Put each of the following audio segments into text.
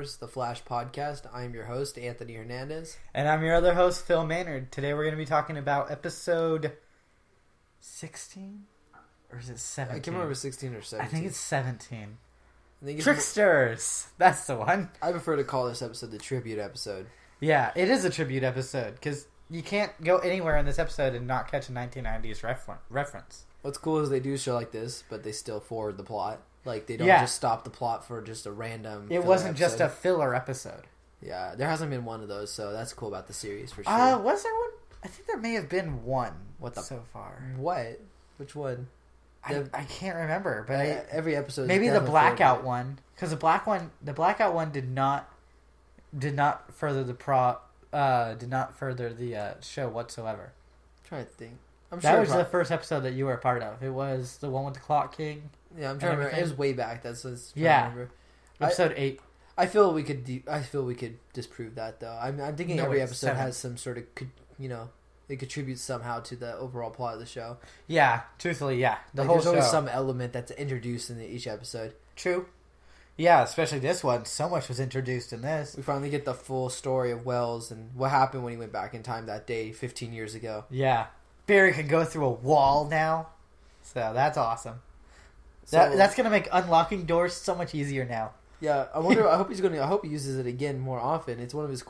Speedforce, the Flash podcast. I'm your host, Anthony Hernandez. And I'm your other host, Phil Maynard. Today we're going to be talking about episode 16? Or is it 17? I can't remember 16 or 17. I think it's 17. I think it's Tricksters! That's the one. I prefer to call this episode the tribute episode. Yeah, it is a tribute episode, because you can't go anywhere in this episode and not catch a 1990s reference. What's cool is they do a show like this, but they still forward the plot. Like, they don't just stop the plot for just a random It wasn't just a filler episode. Yeah, there hasn't been one of those, so that's cool about the series, for sure. Was there one? I think there may have been one so far. What? Which one? I can't remember, but every episode. Maybe the blackout one, because the blackout one did not further the show whatsoever. I'm trying to think. That was the first episode that you were a part of. It was the one with the Clock King. Yeah, I'm trying to remember. It was way back. That's Episode 8. I feel we could disprove that though. I'm thinking every episode 7. has some sort of it contributes somehow to the overall plot of the show. Yeah, truthfully, yeah. There's always some element that's introduced in each episode. True. Yeah, especially this one. So much was introduced in this. We finally get the full story of Wells and what happened when he went back in time that day 15 years ago. Yeah. Barry can go through a wall now. So that's awesome. That's going to make unlocking doors so much easier now. Yeah, I wonder. I hope he uses it again more often. It's one of his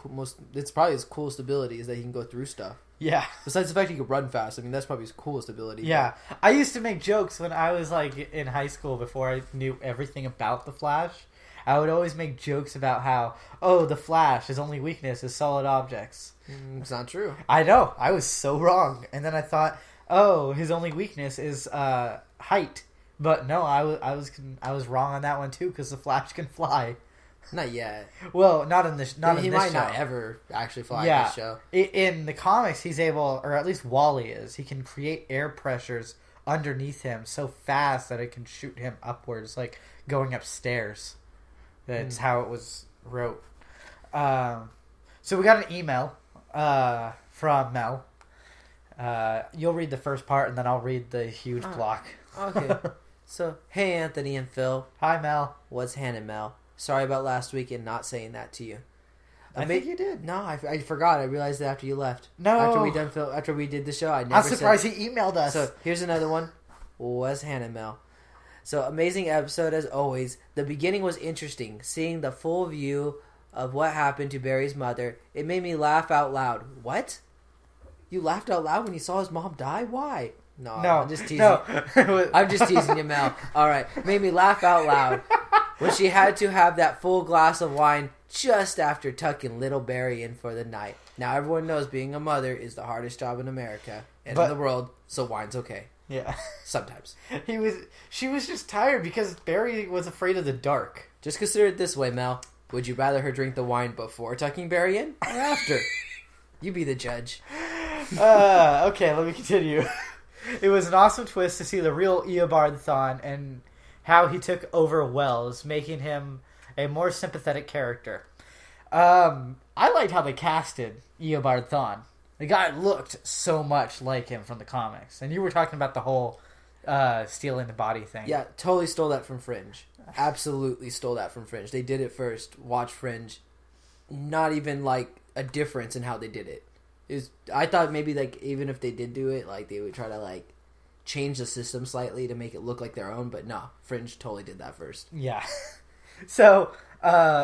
it's probably his coolest ability is that he can go through stuff. Yeah. Besides the fact he can run fast, I mean that's probably his coolest ability. Yeah, I used to make jokes when I was like in high school before I knew everything about the Flash. I would always make jokes about how the Flash, his only weakness is solid objects. It's not true. I know, I was so wrong, and then I thought, his only weakness is height. But no, I was wrong on that one too because the Flash can fly. Not yet. Well, not in this. Not in he this might show. not ever actually fly in this show. In the comics, he's able, or at least Wally is. He can create air pressures underneath him so fast that it can shoot him upwards, like going upstairs. That's how it was wrote. So we got an email from Mel. You'll read the first part, and then I'll read the huge block. Okay. So, hey Anthony and Phil. Hi Mel. What's Hannah, Mel? Sorry about last week and not saying that to you. I think you did. No, I forgot. I realized it after you left. No. After we did the show, I never I'm surprised he emailed us. So, here's another one. What's Hannah, Mel? So, amazing episode as always. The beginning was interesting. Seeing the full view of what happened to Barry's mother, it made me laugh out loud. What? You laughed out loud when you saw his mom die? Why? No, I'm just teasing. No. I'm just teasing you, Mel. All right. Made me laugh out loud when she had to have that full glass of wine just after tucking little Barry in for the night. Now, everyone knows being a mother is the hardest job in America and in the world, so wine's okay. Yeah. Sometimes. She was just tired because Barry was afraid of the dark. Just consider it this way, Mel. Would you rather her drink the wine before tucking Barry in or after? You be the judge. Okay, let me continue. It was an awesome twist to see the real Eobard Thawne and how he took over Wells, making him a more sympathetic character. I liked how they casted Eobard Thawne. The guy looked so much like him from the comics. And you were talking about the whole stealing the body thing. Yeah, totally stole that from Fringe. Absolutely stole that from Fringe. They did it first. Watch Fringe. Not even like a difference in how they did it. I thought maybe like even if they did do it, like they would try to like change the system slightly to make it look like their own, but no, Fringe totally did that first. Yeah. So,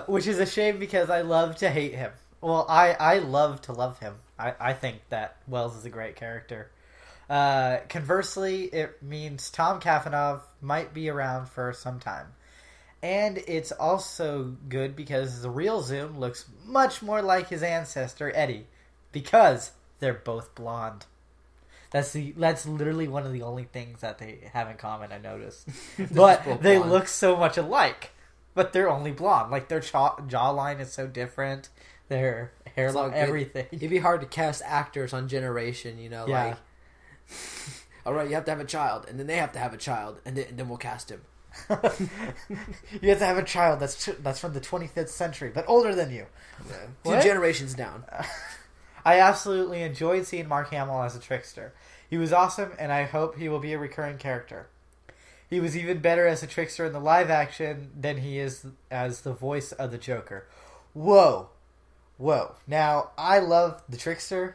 which is a shame because I love to hate him. Well, I love to love him. I think that Wells is a great character. Conversely, it means Tom Cavanagh might be around for some time. And it's also good because the real Zoom looks much more like his ancestor, Eddie. Because they're both blonde. That's literally one of the only things that they have in common, I noticed. But they look so much alike. But they're only blonde. Like, their jawline is so different. Their hairline, everything. It'd be hard to cast actors on Generation, like... All right, you have to have a child, and then they have to have a child, and then we'll cast him. You have to have a child that's from the 25th century, but older than you. Yeah. 2 generations down. I absolutely enjoyed seeing Mark Hamill as a trickster. He was awesome, and I hope he will be a recurring character. He was even better as a trickster in the live action than he is as the voice of the Joker. Whoa. Now, I love the trickster,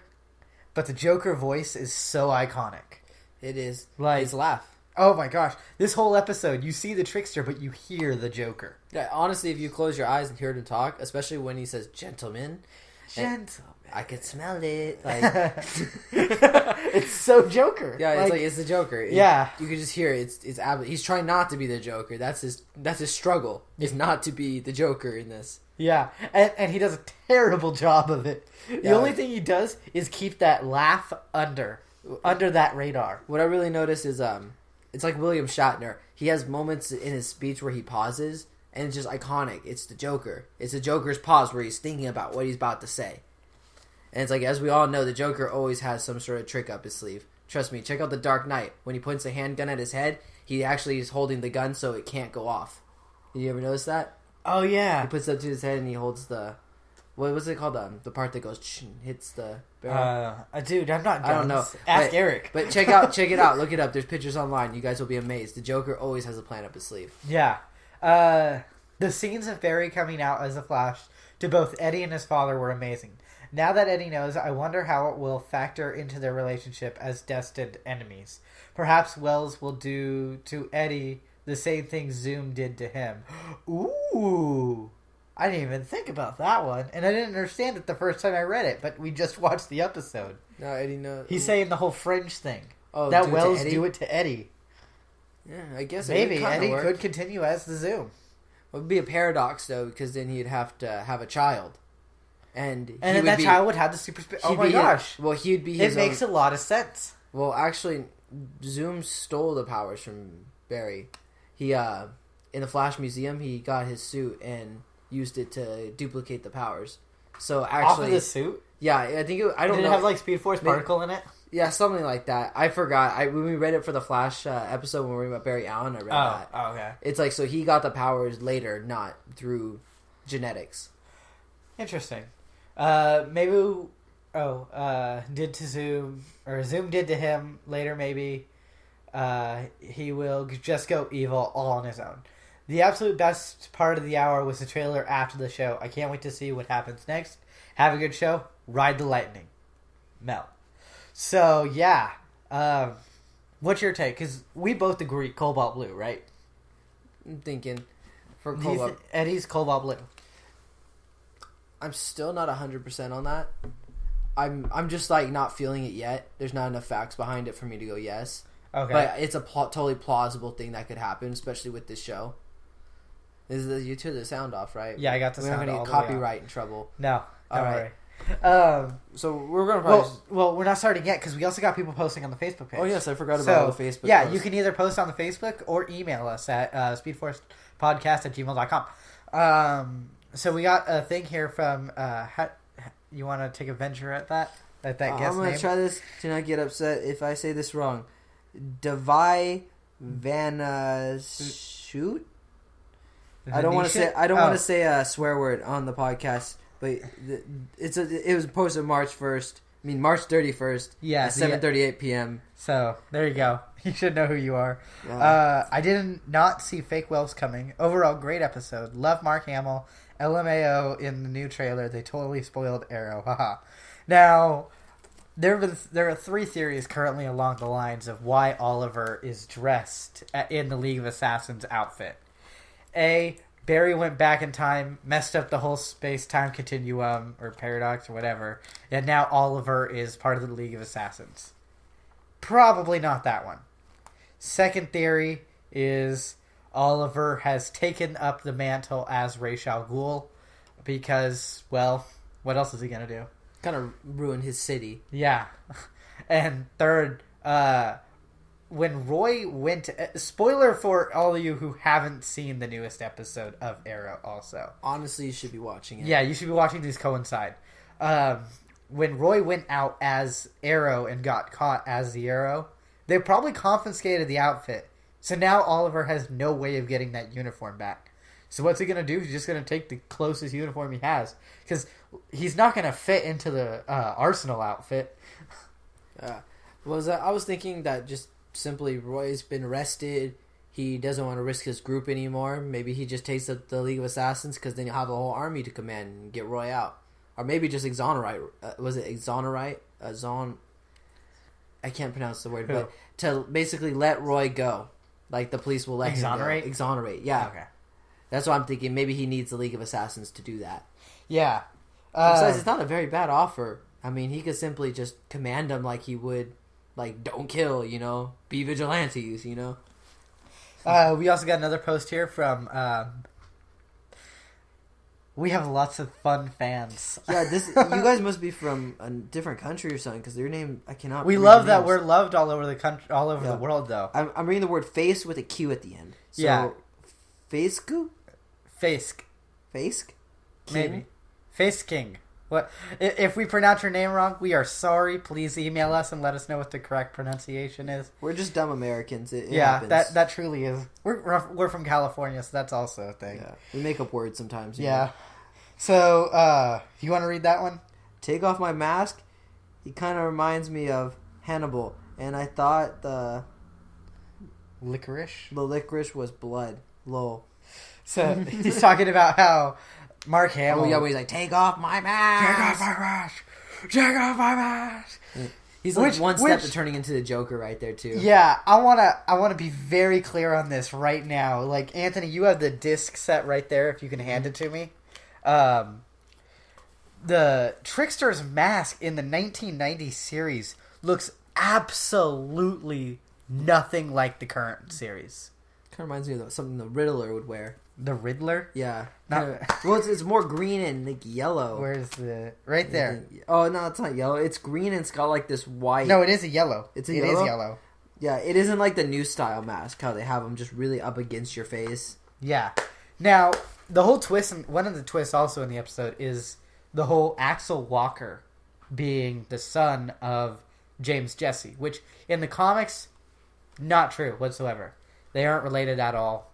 but the Joker voice is so iconic. It is. Like, his laugh. Oh my gosh. This whole episode, you see the trickster, but you hear the Joker. Yeah, honestly, if you close your eyes and hear him talk, especially when he says gentlemen, I could smell it. Like, it's so Joker. Yeah, it's the Joker. Yeah, you can just hear it. He's trying not to be the Joker. That's his struggle. Is not to be the Joker in this. Yeah, and he does a terrible job of it. The only thing he does is keep that laugh under that radar. What I really noticed is it's like William Shatner. He has moments in his speech where he pauses, and it's just iconic. It's the Joker. It's the Joker's pause where he's thinking about what he's about to say. And it's like, as we all know, the Joker always has some sort of trick up his sleeve. Trust me, check out The Dark Knight. When he points a handgun at his head, he actually is holding the gun so it can't go off. Did you ever notice that? Oh, yeah. He puts it up to his head and he holds the... What was it called? The part that goes... hits the barrel? Dude, I'm not guns. I don't know. Ask Eric. But check it out. Look it up. There's pictures online. You guys will be amazed. The Joker always has a plan up his sleeve. Yeah. The scenes of Barry coming out as a Flash to both Eddie and his father were amazing. Now that Eddie knows, I wonder how it will factor into their relationship as destined enemies. Perhaps Wells will do to Eddie the same thing Zoom did to him. Ooh. I didn't even think about that one. And I didn't understand it the first time I read it, but we just watched the episode. No, Eddie knows. He's saying the whole Fringe thing. Oh, that Wells do it to Eddie. Yeah, I guess maybe Eddie could continue as the Zoom. It would be a paradox, though, because then he'd have to have a child. And then that child would have the super speed. Oh my gosh. Well, he'd be his It makes a lot of sense. Well, actually, Zoom stole the powers from Barry. He, in the Flash Museum, he got his suit and used it to duplicate the powers. So actually... Off of the suit? Yeah, I think I don't know. Did it have, like, Speedforce particle in it? Yeah, something like that. I forgot. When we read it for the Flash episode when we were about Barry Allen, I read that. Oh, okay. It's like, so he got the powers later, not through genetics. Interesting. Maybe, did to Zoom, or Zoom did to him later, maybe. He will just go evil all on his own. The absolute best part of the hour was the trailer after the show. I can't wait to see what happens next. Have a good show. Ride the lightning. Mel. So, yeah. What's your take? Because we both agree Cobalt Blue, right? I'm thinking for Cobalt. Eddie's Cobalt Blue. I'm still not 100% on that. I'm just like not feeling it yet. There's not enough facts behind it for me to go yes. Okay. But it's a totally plausible thing that could happen, especially with this show. You turned the sound off, right? Yeah, I got the sound off. We're not going to get copyright in trouble. No, don't worry. So we're going to probably... Well, we're not starting yet because we also got people posting on the Facebook page. Oh, yes, I forgot about the Facebook Yeah, post. you can either post on the Facebook or email us at speedforcepodcast@gmail.com. So we got a thing here from... you want to take a venture at that? At that guest I'm going to try this to not get upset if I say this wrong. Davai Vanashoot? I don't want to say a swear word on the podcast, but it was posted March 31st. Yeah, at 7:38 p.m. So there you go. You should know who you are. I did not see Fake Wells coming. Overall, great episode. Love Mark Hamill. LMAO in the new trailer. They totally spoiled Arrow. Haha. Now, there are three theories currently along the lines of why Oliver is dressed in the League of Assassins outfit. A, Barry went back in time, messed up the whole space-time continuum, or paradox, or whatever, and now Oliver is part of the League of Assassins. Probably not that one. Second theory is Oliver has taken up the mantle as Ra's al Ghul, because, well, what else is he going to do? Kind of ruin his city. Yeah. And third, when Roy went... spoiler for all of you who haven't seen the newest episode of Arrow also. Honestly, you should be watching it. Yeah, you should be watching these coincide. When Roy went out as Arrow and got caught as the Arrow, they probably confiscated the outfit. So now Oliver has no way of getting that uniform back. So what's he going to do? He's just going to take the closest uniform he has. Because he's not going to fit into the Arsenal outfit. I was thinking that just simply Roy's been arrested. he doesn't want to risk his group anymore. Maybe he just takes the League of Assassins because then you'll have a whole army to command and get Roy out. Or maybe just exonerate. Was it exonerate? I can't pronounce the word, but to basically let Roy go. Like the police will let exonerate? him go. Exonerate, yeah. Okay. That's what I'm thinking. Maybe he needs the League of Assassins to do that. Yeah. Besides, it's not a very bad offer. I mean, he could simply just command them like he would, like, don't kill, be vigilantes, We also got another post here from... we have lots of fun fans. Yeah, you guys must be from a different country or something, because your name, I cannot... We love that we're loved all over the country, all over the world, though. I'm reading the word face with a Q at the end. So, yeah. Faceku? Facesk. Facesk? Maybe. Face King. What if we pronounce your name wrong? We are sorry. Please email us and let us know what the correct pronunciation is. We're just dumb Americans. It happens. that truly is. We're from California, so that's also a thing. Yeah, we make up words sometimes. Yeah. So, you want to read that one? Take off my mask. He kind of reminds me of Hannibal, and I thought the licorice was blood. Lol. So he's talking about how Mark Hamill. Oh yeah, where he's like, take off my mask. Take off my mask. Take off my mask. He's like one step to turning into the Joker right there too. Yeah, I wanna be very clear on this right now. Like Anthony, you have the disc set right there. If you can hand it to me, the Trickster's mask in the 1990 series looks absolutely nothing like the current series. Kind of reminds me of something the Riddler would wear. The Riddler? Yeah. Well, it's more green and like yellow. Where's the... Right there. Oh, no, it's not yellow. It's green and it's got like this white... No, it is a yellow. It is yellow? Yeah, it isn't like the new style mask, how they have them just really up against your face. Yeah. Now, the whole twist, and one of the twists also in the episode is the whole Axel Walker being the son of James Jesse, which in the comics, not true whatsoever. They aren't related at all.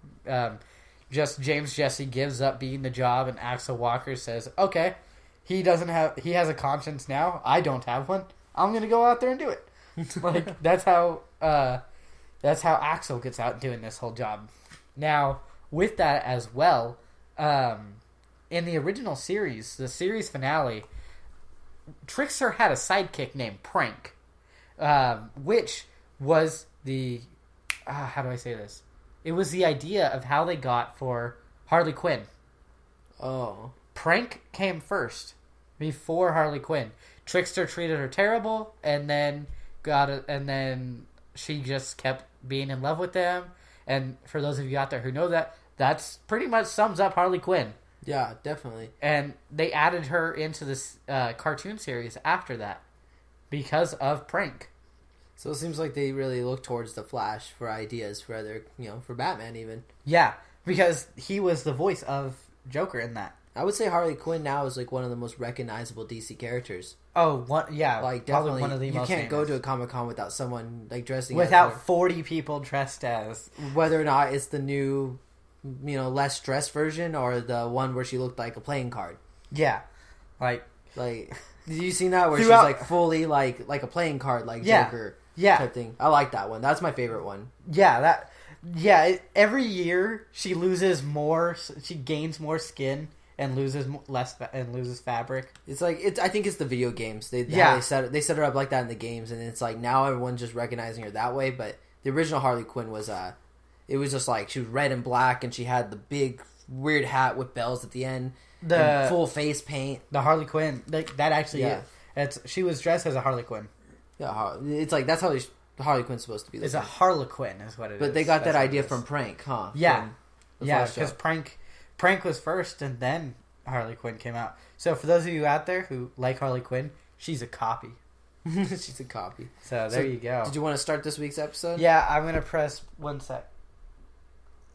Just James Jesse gives up being the job, and Axel Walker says, "Okay, he has a conscience now. I don't have one. I'm gonna go out there and do it." Like that's how Axel gets out doing this whole job. Now, with that as well, in the original series, the series finale, Trickster had a sidekick named Prank, which was the how do I say this? It was the idea of how they got for Harley Quinn. Oh. Prank came first before Harley Quinn. Trickster treated her terrible, and then and then she just kept being in love with them. And for those of you out there who know that, that's pretty much sums up Harley Quinn. Yeah, definitely. And they added her into this cartoon series after that because of Prank. So it seems like they really look towards the Flash for ideas for other, for Batman even. Yeah, because he was the voice of Joker in that. I would say Harley Quinn now is like one of the most recognizable DC characters. Oh, yeah, like definitely one of the you most can't famous. go to a Comic-Con without someone like dressing without 40 people dressed as, whether or not it's the new, less dressed version or the one where she looked like a playing card. Yeah, like did you see that where she's like fully like a playing card like Joker? Yeah, type thing. I like that one. That's my favorite one. Yeah, every year she loses more. She gains more skin and loses less and loses fabric. It's like I think it's the video games. They set her up like that in the games, and it's like now everyone's just recognizing her that way. But the original Harley Quinn was it was just like she was red and black, and she had the big weird hat with bells at the end, and full face paint. The Harley Quinn that actually she was dressed as a Harley Quinn. Yeah, it's like that's how Harley Quinn's supposed to be. It's a Harlequin, is what it is. But they got that idea from Prank, huh? Yeah, because Prank was first, and then Harley Quinn came out. So for those of you out there who like Harley Quinn, she's a copy. She's a copy. So there you go. Did you want to start this week's episode? Yeah, I'm gonna press 1 sec.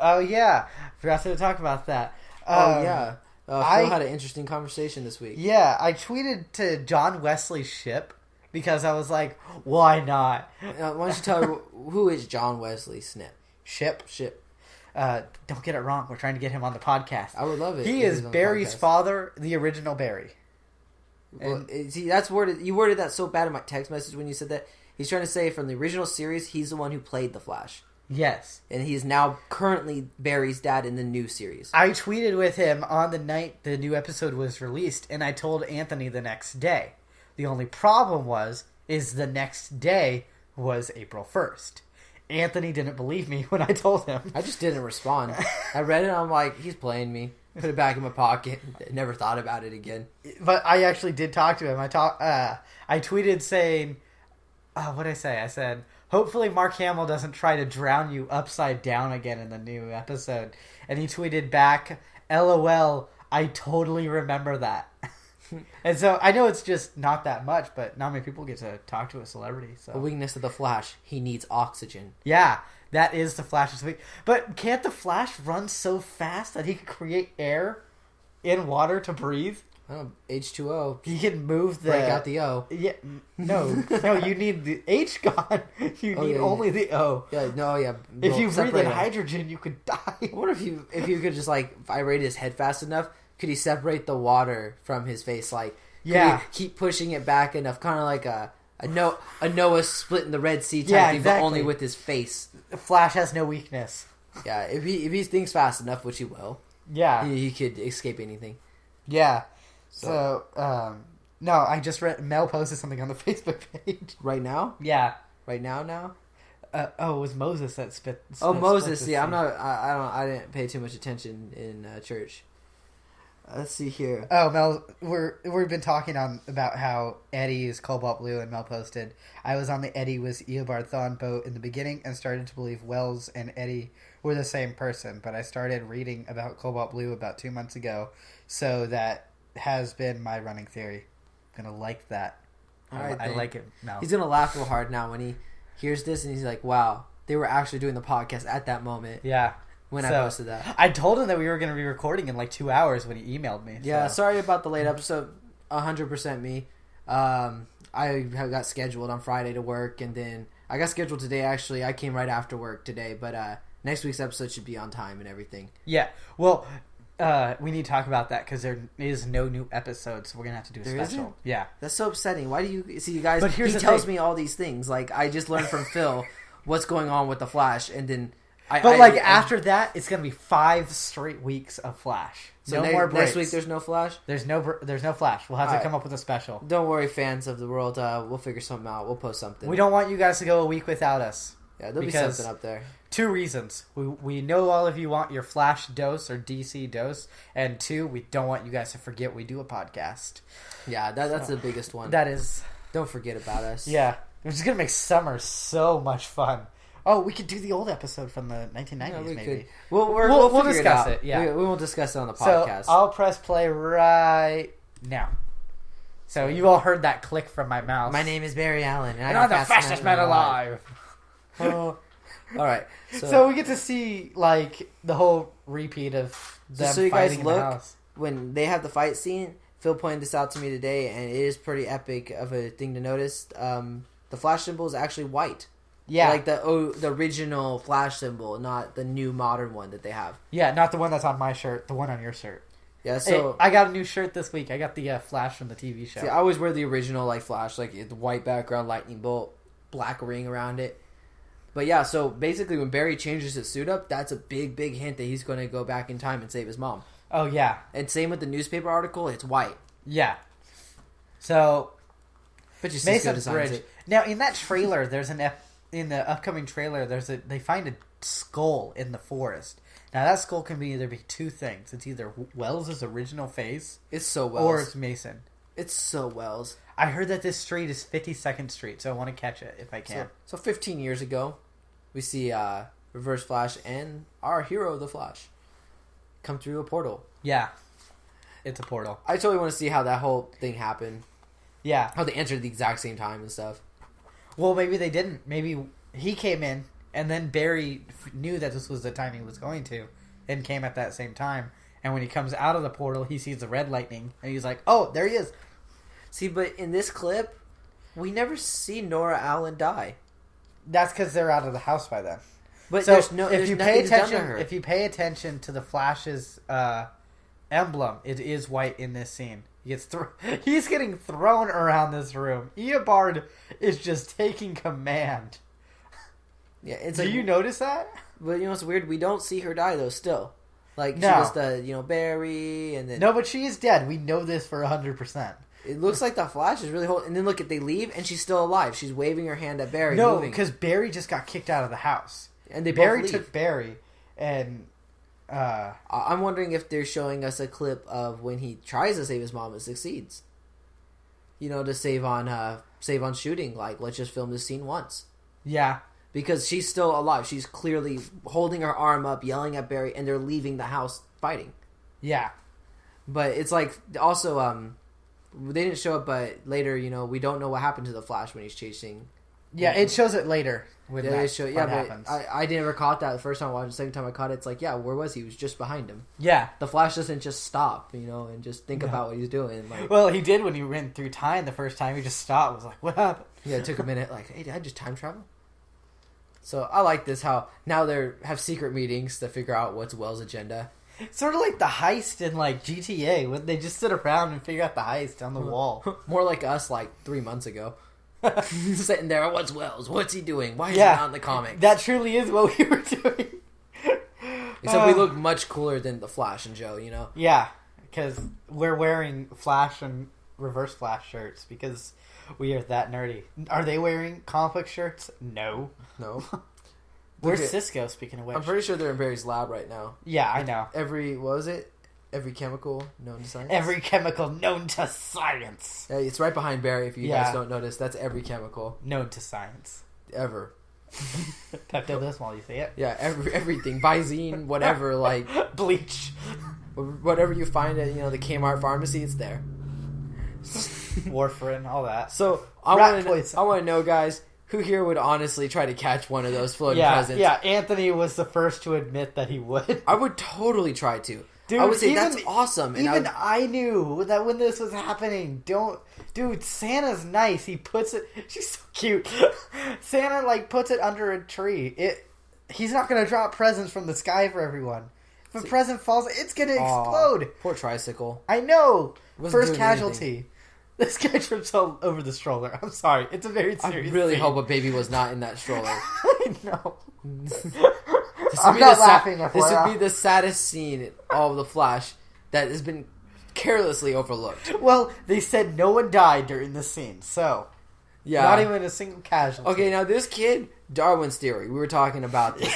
Oh yeah, forgot to talk about that. Phil had an interesting conversation this week. Yeah, I tweeted to John Wesley Shipp. Because I was like, why not? Why don't you tell her who is John Wesley Shipp? Don't get it wrong. We're trying to get him on the podcast. I would love it. He is Barry's father, the original Barry. Well, see, that's worded. You worded that so bad in my text message when you said that. He's trying to say from the original series, he's the one who played the Flash. Yes. And he's now currently Barry's dad in the new series. I tweeted with him on the night the new episode was released, and I told Anthony the next day. The only problem is the next day was April 1st. Anthony didn't believe me when I told him. I just didn't respond. I read it and I'm like, he's playing me. Put it back in my pocket. Never thought about it again. But I actually did talk to him. I tweeted saying, what did I say? I said, hopefully Mark Hamill doesn't try to drown you upside down again in the new episode. And he tweeted back, LOL, I totally remember that. And so I know it's just not that much, but not many people get to talk to a celebrity. So the weakness of the Flash, he needs oxygen. Yeah, that is the Flash's weak. But can't the Flash run so fast that he can create air in water to breathe? Oh, H2O. He can move the... Break out the O. Yeah, no, you need the H gone. You need only the O. Yeah, no, yeah. If you breathe in hydrogen, you could die. What if you could just vibrate his head fast enough? Could he separate the water from his face? Could he keep pushing it back enough, kind of like a Noah splitting the Red Sea type thing, but only with his face. Flash has no weakness. Yeah, if he thinks fast enough, which he will. Yeah, he could escape anything. Yeah. So no, I just read Mel posted something on the Facebook page. Right now? Yeah. Right now? It was Moses that spit. Moses. Yeah, I didn't pay too much attention in church. Let's see here. Oh, Mel, we've been talking about how Eddie is Cobalt Blue, and Mel posted, I was on the Eddie was Eobard Thawne boat in the beginning and started to believe Wells and Eddie were the same person, but I started reading about Cobalt Blue about 2 months ago, so that has been my running theory. I'm going to like that. All right, I like it, Mel. He's going to laugh real hard now when he hears this, and he's like, wow, they were actually doing the podcast at that moment. Yeah. When I posted that. I told him that we were going to be recording in 2 hours when he emailed me. Yeah, sorry about the late episode. 100% me. I got scheduled on Friday to work, and then I got scheduled today, actually. I came right after work today, but next week's episode should be on time and everything. Yeah, well, we need to talk about that because there is no new episode, so we're going to have to do a special. Isn't? Yeah. That's so upsetting. Why do you... See, you guys... But he tells me all these things. I just learned from Phil what's going on with the Flash, and then... after that, it's going to be 5 straight weeks of Flash. So no more breaks. Next week, there's no Flash? There's no Flash. We'll have to come up with a special. Don't worry, fans of the world. We'll figure something out. We'll post something. We don't want you guys to go a week without us. Yeah, there'll be something up there. 2 reasons. We know all of you want your Flash dose or DC dose. And 2, we don't want you guys to forget we do a podcast. Yeah, that's the biggest one. That is... Don't forget about us. Yeah. It's going to make summer so much fun. Oh, we could do the old episode from the 1990s, maybe. We'll discuss it. Yeah, we will discuss it on the podcast. So I'll press play right now. So you all heard that click from my mouse. My name is Barry Allen, and I'm the fastest man alive. Oh, all right. So we get to see the whole repeat of them so you fighting guys in the house. When they have the fight scene. Phil pointed this out to me today, and it is pretty epic of a thing to notice. The Flash symbol is actually white. Yeah, the original Flash symbol, not the new modern one that they have. Yeah, not the one that's on my shirt, the one on your shirt. Yeah, so hey, I got a new shirt this week. I got the Flash from the TV show. See, I always wear the original Flash, the white background, lightning bolt, black ring around it. But yeah, so basically when Barry changes his suit up, that's a big, big hint that he's going to go back in time and save his mom. Oh yeah, and same with the newspaper article, it's white. Yeah. So, but you see Mason Bridge. Now in that trailer, there's in the upcoming trailer, they find a skull in the forest. Now that skull can either be 2 things. It's either Wells' original face, it's so Wells, or it's Mason. It's so Wells. I heard that this street is 52nd Street, so I want to catch it if I can. So 15 years ago, we see Reverse Flash and our hero, the Flash, come through a portal. Yeah, it's a portal. I totally want to see how that whole thing happened. Yeah, how they entered at the exact same time and stuff. Well, maybe they didn't. Maybe he came in, and then Barry knew that this was the time he was going to, and came at that same time. And when he comes out of the portal, he sees the red lightning, and he's like, oh, there he is. See, but in this clip, we never see Nora Allen die. That's because they're out of the house by then. But so if you pay attention to the Flash's emblem, it is white in this scene. He's getting thrown around this room. Eobard is just taking command. Yeah, it's Do you notice that? But you know what's weird? We don't see her die though. Still, like No. she was the Barry, and then No, but she is dead. We know this for 100%. it looks like the Flash is really holding. And then look at they leave, and she's still alive. She's waving her hand at Barry. No, moving. because Barry just got kicked out of the house, and they Barry both leave. took Barry, and I'm wondering if they're showing us a clip of when he tries to save his mom and succeeds. You know, to save on shooting. Like, let's just film this scene once. yeah, Because she's still alive. She's clearly holding her arm up, yelling at Barry, and they're leaving the house fighting. yeah, But it's like, also, they didn't show it, but later, you know, we don't know what happened to the Flash when he's chasing. yeah. It shows it later when Yeah, that they show, yeah, part but happens. I never caught that the first time I watched it. The second time I caught it, it's like, yeah, where was he? He was just behind him. Yeah. The Flash doesn't just stop, you know, and just think about what he's doing. Like, Well, he did when he went through time the first time. He just stopped. Was like, what happened? yeah, it took a minute. Like, hey, did I just time travel? So I like this how now they have secret meetings to figure out what's Wells' agenda. Sort of like the heist in like GTA when they just sit around and figure out the heist on the wall. More like us, like 3 months ago, sitting there. What's Wells? What's he doing? Why is Yeah. he not in the comics? That truly is what we were doing. Except we look much cooler than the Flash and Joe. You know. Yeah, because we're wearing Flash and Reverse Flash shirts because we are that nerdy. Are they wearing comic book shirts? No. No. Where's Okay. Cisco, speaking of which? I'm pretty sure they're in Barry's lab right now. Yeah, I know. What was it? Every chemical known to science? Every chemical known to science. Yeah, it's right behind Barry if you Yeah. guys don't notice. That's every chemical. Known to science. Ever. Pepto-Bismol, you see it? Yeah, everything. Visine, whatever, like, Bleach. whatever you find at, the Kmart pharmacy, it's there. Warfarin, all that. So, I Rat want poison. to know, guys, who here would honestly try to catch one of those floating Yeah, presents? yeah. Anthony was the first to admit that he would. I would totally try to. Dude, I would say even- that's awesome. And Even I knew that when this was happening. Dude, Santa's nice. He puts it. She's so cute. Santa puts it under a tree. He's not gonna drop presents from the sky for everyone. If a present falls, it's gonna explode. Poor tricycle. I know. Wasn't First doing casualty. anything. This guy trips all over the stroller. I'm sorry. It's a very I serious. really scene. hope a baby was not in that stroller. I know. This I'm would be not the laughing. This would be the saddest scene in all of the Flash that has been carelessly overlooked. Well, they said no one died during this scene, so Yeah. not even a single casualty. Okay, now this kid, Darwin's theory. We were talking about this.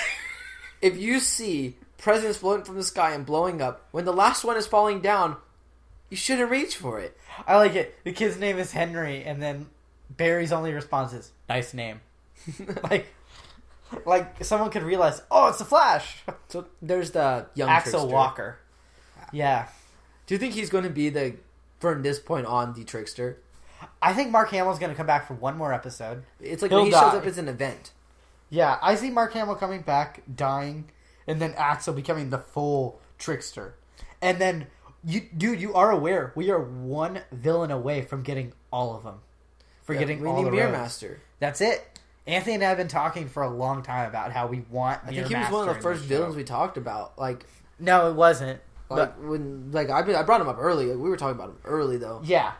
If you see presents floating from the sky and blowing up, when the last one is falling down, you shouldn't reach for it. I like it. The kid's name is Henry, and then Barry's only response is "nice name." like someone could realize, oh, it's the Flash. So there's the young Axel trickster. Walker. Yeah, Do you think he's going to be from this point on, the trickster? I think Mark Hamill's going to come back for one more episode. It's like He'll when he die. shows up, it's an event. Yeah, I see Mark Hamill coming back, dying, and then Axel becoming the full trickster. And then, you are aware we are one villain away from getting all of them. We Getting all need the Mirror rogues. Master. That's it. Anthony and I have been talking for a long time about how we want. I think he was one of the first villains we talked about. No, it wasn't. But I brought him up early. We were talking about him early though. yeah,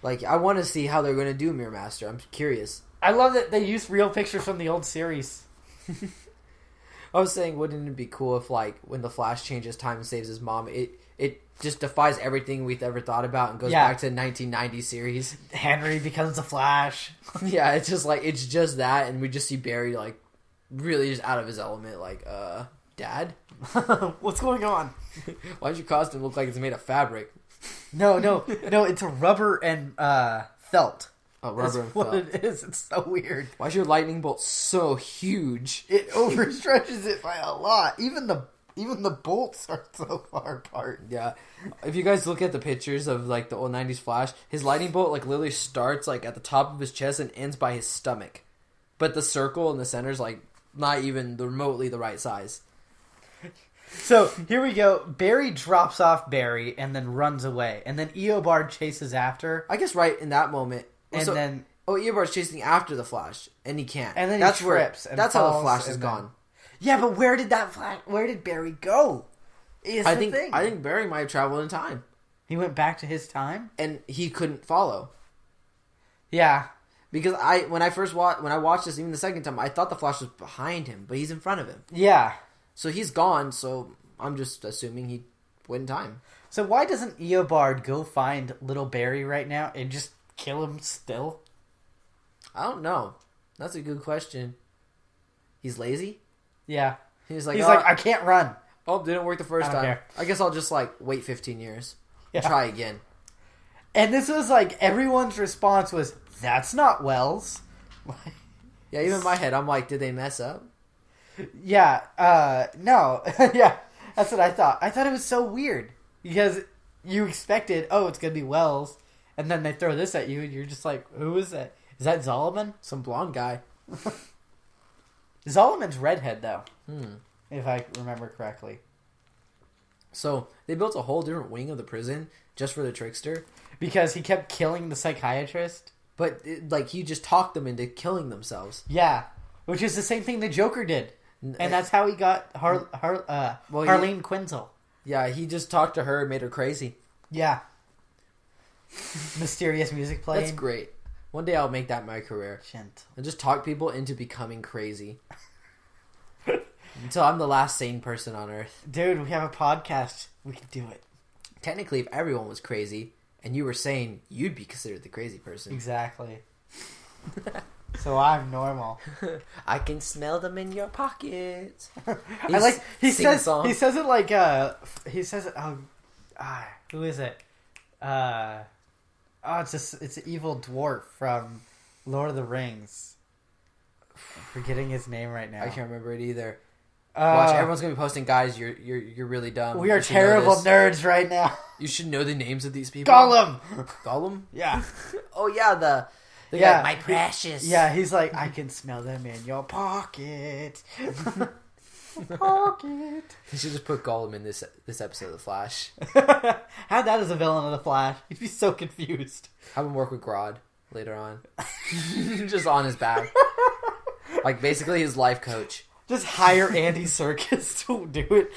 I want to see how they're going to do Mirror Master. I'm curious. I love that they used real pictures from the old series. I was saying, wouldn't it be cool if when the Flash changes time and saves his mom, it just defies everything we've ever thought about and goes back to the 1990 series. Henry becomes the Flash. Yeah, it's just that, and we just see Barry really just out of his element. Dad, What's going on? why does your costume look like it's made of fabric? No, it's a rubber and felt. Oh, That's rubber and what felt. it is. It's so weird. Why is your lightning bolt so huge? It overstretches it by a lot. Even the bolts are so far apart. Yeah, if you guys look at the pictures of the old 90s Flash, his lightning bolt literally starts at the top of his chest and ends by his stomach, but the circle in the center is not even remotely the right size. So here we go. Barry drops off Barry and then runs away, and then Eobard chases after, I guess right in that moment, and then Eobard's chasing after the Flash, and he can't. And then he that's trips and that's how the falls, Flash is and gone. yeah, but where did Barry go? I think Barry might have traveled in time, he went back to his time. and he couldn't follow. Yeah, Because when I watched this even the second time, I thought the Flash was behind him, but he's in front of him. Yeah. So he's gone. So I'm just assuming he went in time. So why doesn't Eobard go find Little Barry right now and just kill him still? I don't know. That's a good question. He's lazy? Yeah. He's like, I can't run. Oh, didn't work the first I don't time. care. I guess I'll just like wait 15 years. Yeah. Try again. And this was like, everyone's response was, that's not Wells. Yeah, even in my head, I'm like, did they mess up? Yeah, no. Yeah, that's what I thought. I thought it was so weird. Because you expected, oh, it's going to be Wells. And then they throw this at you, and you're just like, who is that? Is that Zolomon? Some blonde guy. Zolomon's redhead, though. If I remember correctly. So, they built a whole different wing of the prison just for the trickster. Because he kept killing the psychiatrist. But, he just talked them into killing themselves. Yeah. Which is the same thing the Joker did. And that's how he got Harleen Quinzel. Yeah, he just talked to her and made her crazy. Yeah. Mysterious music playing. That's great. One day I'll make that my career. Gentle. And just talk people into becoming crazy. Until I'm the last sane person on Earth. Dude, we have a podcast. We can do it. Technically, if everyone was crazy, and you were sane, you'd be considered the crazy person. Exactly. So I'm normal. I can smell them in your pockets. I like he says it like he says it who is it? It's an evil dwarf from Lord of the Rings. I'm forgetting his name right now. I can't remember it either. Watch, everyone's gonna be posting, guys. You're really dumb. We are terrible nerds right now. You should know the names of these people. Gollum. Yeah. Oh yeah, the guy, my precious. Yeah, he's like, I can smell them in your pocket. Pocket. You should just put Gollum in this episode of The Flash. Have that as a villain of The Flash. You'd be so confused. Have him work with Grodd later on. Just on his back. Like basically his life coach. Just hire Andy Serkis to do it.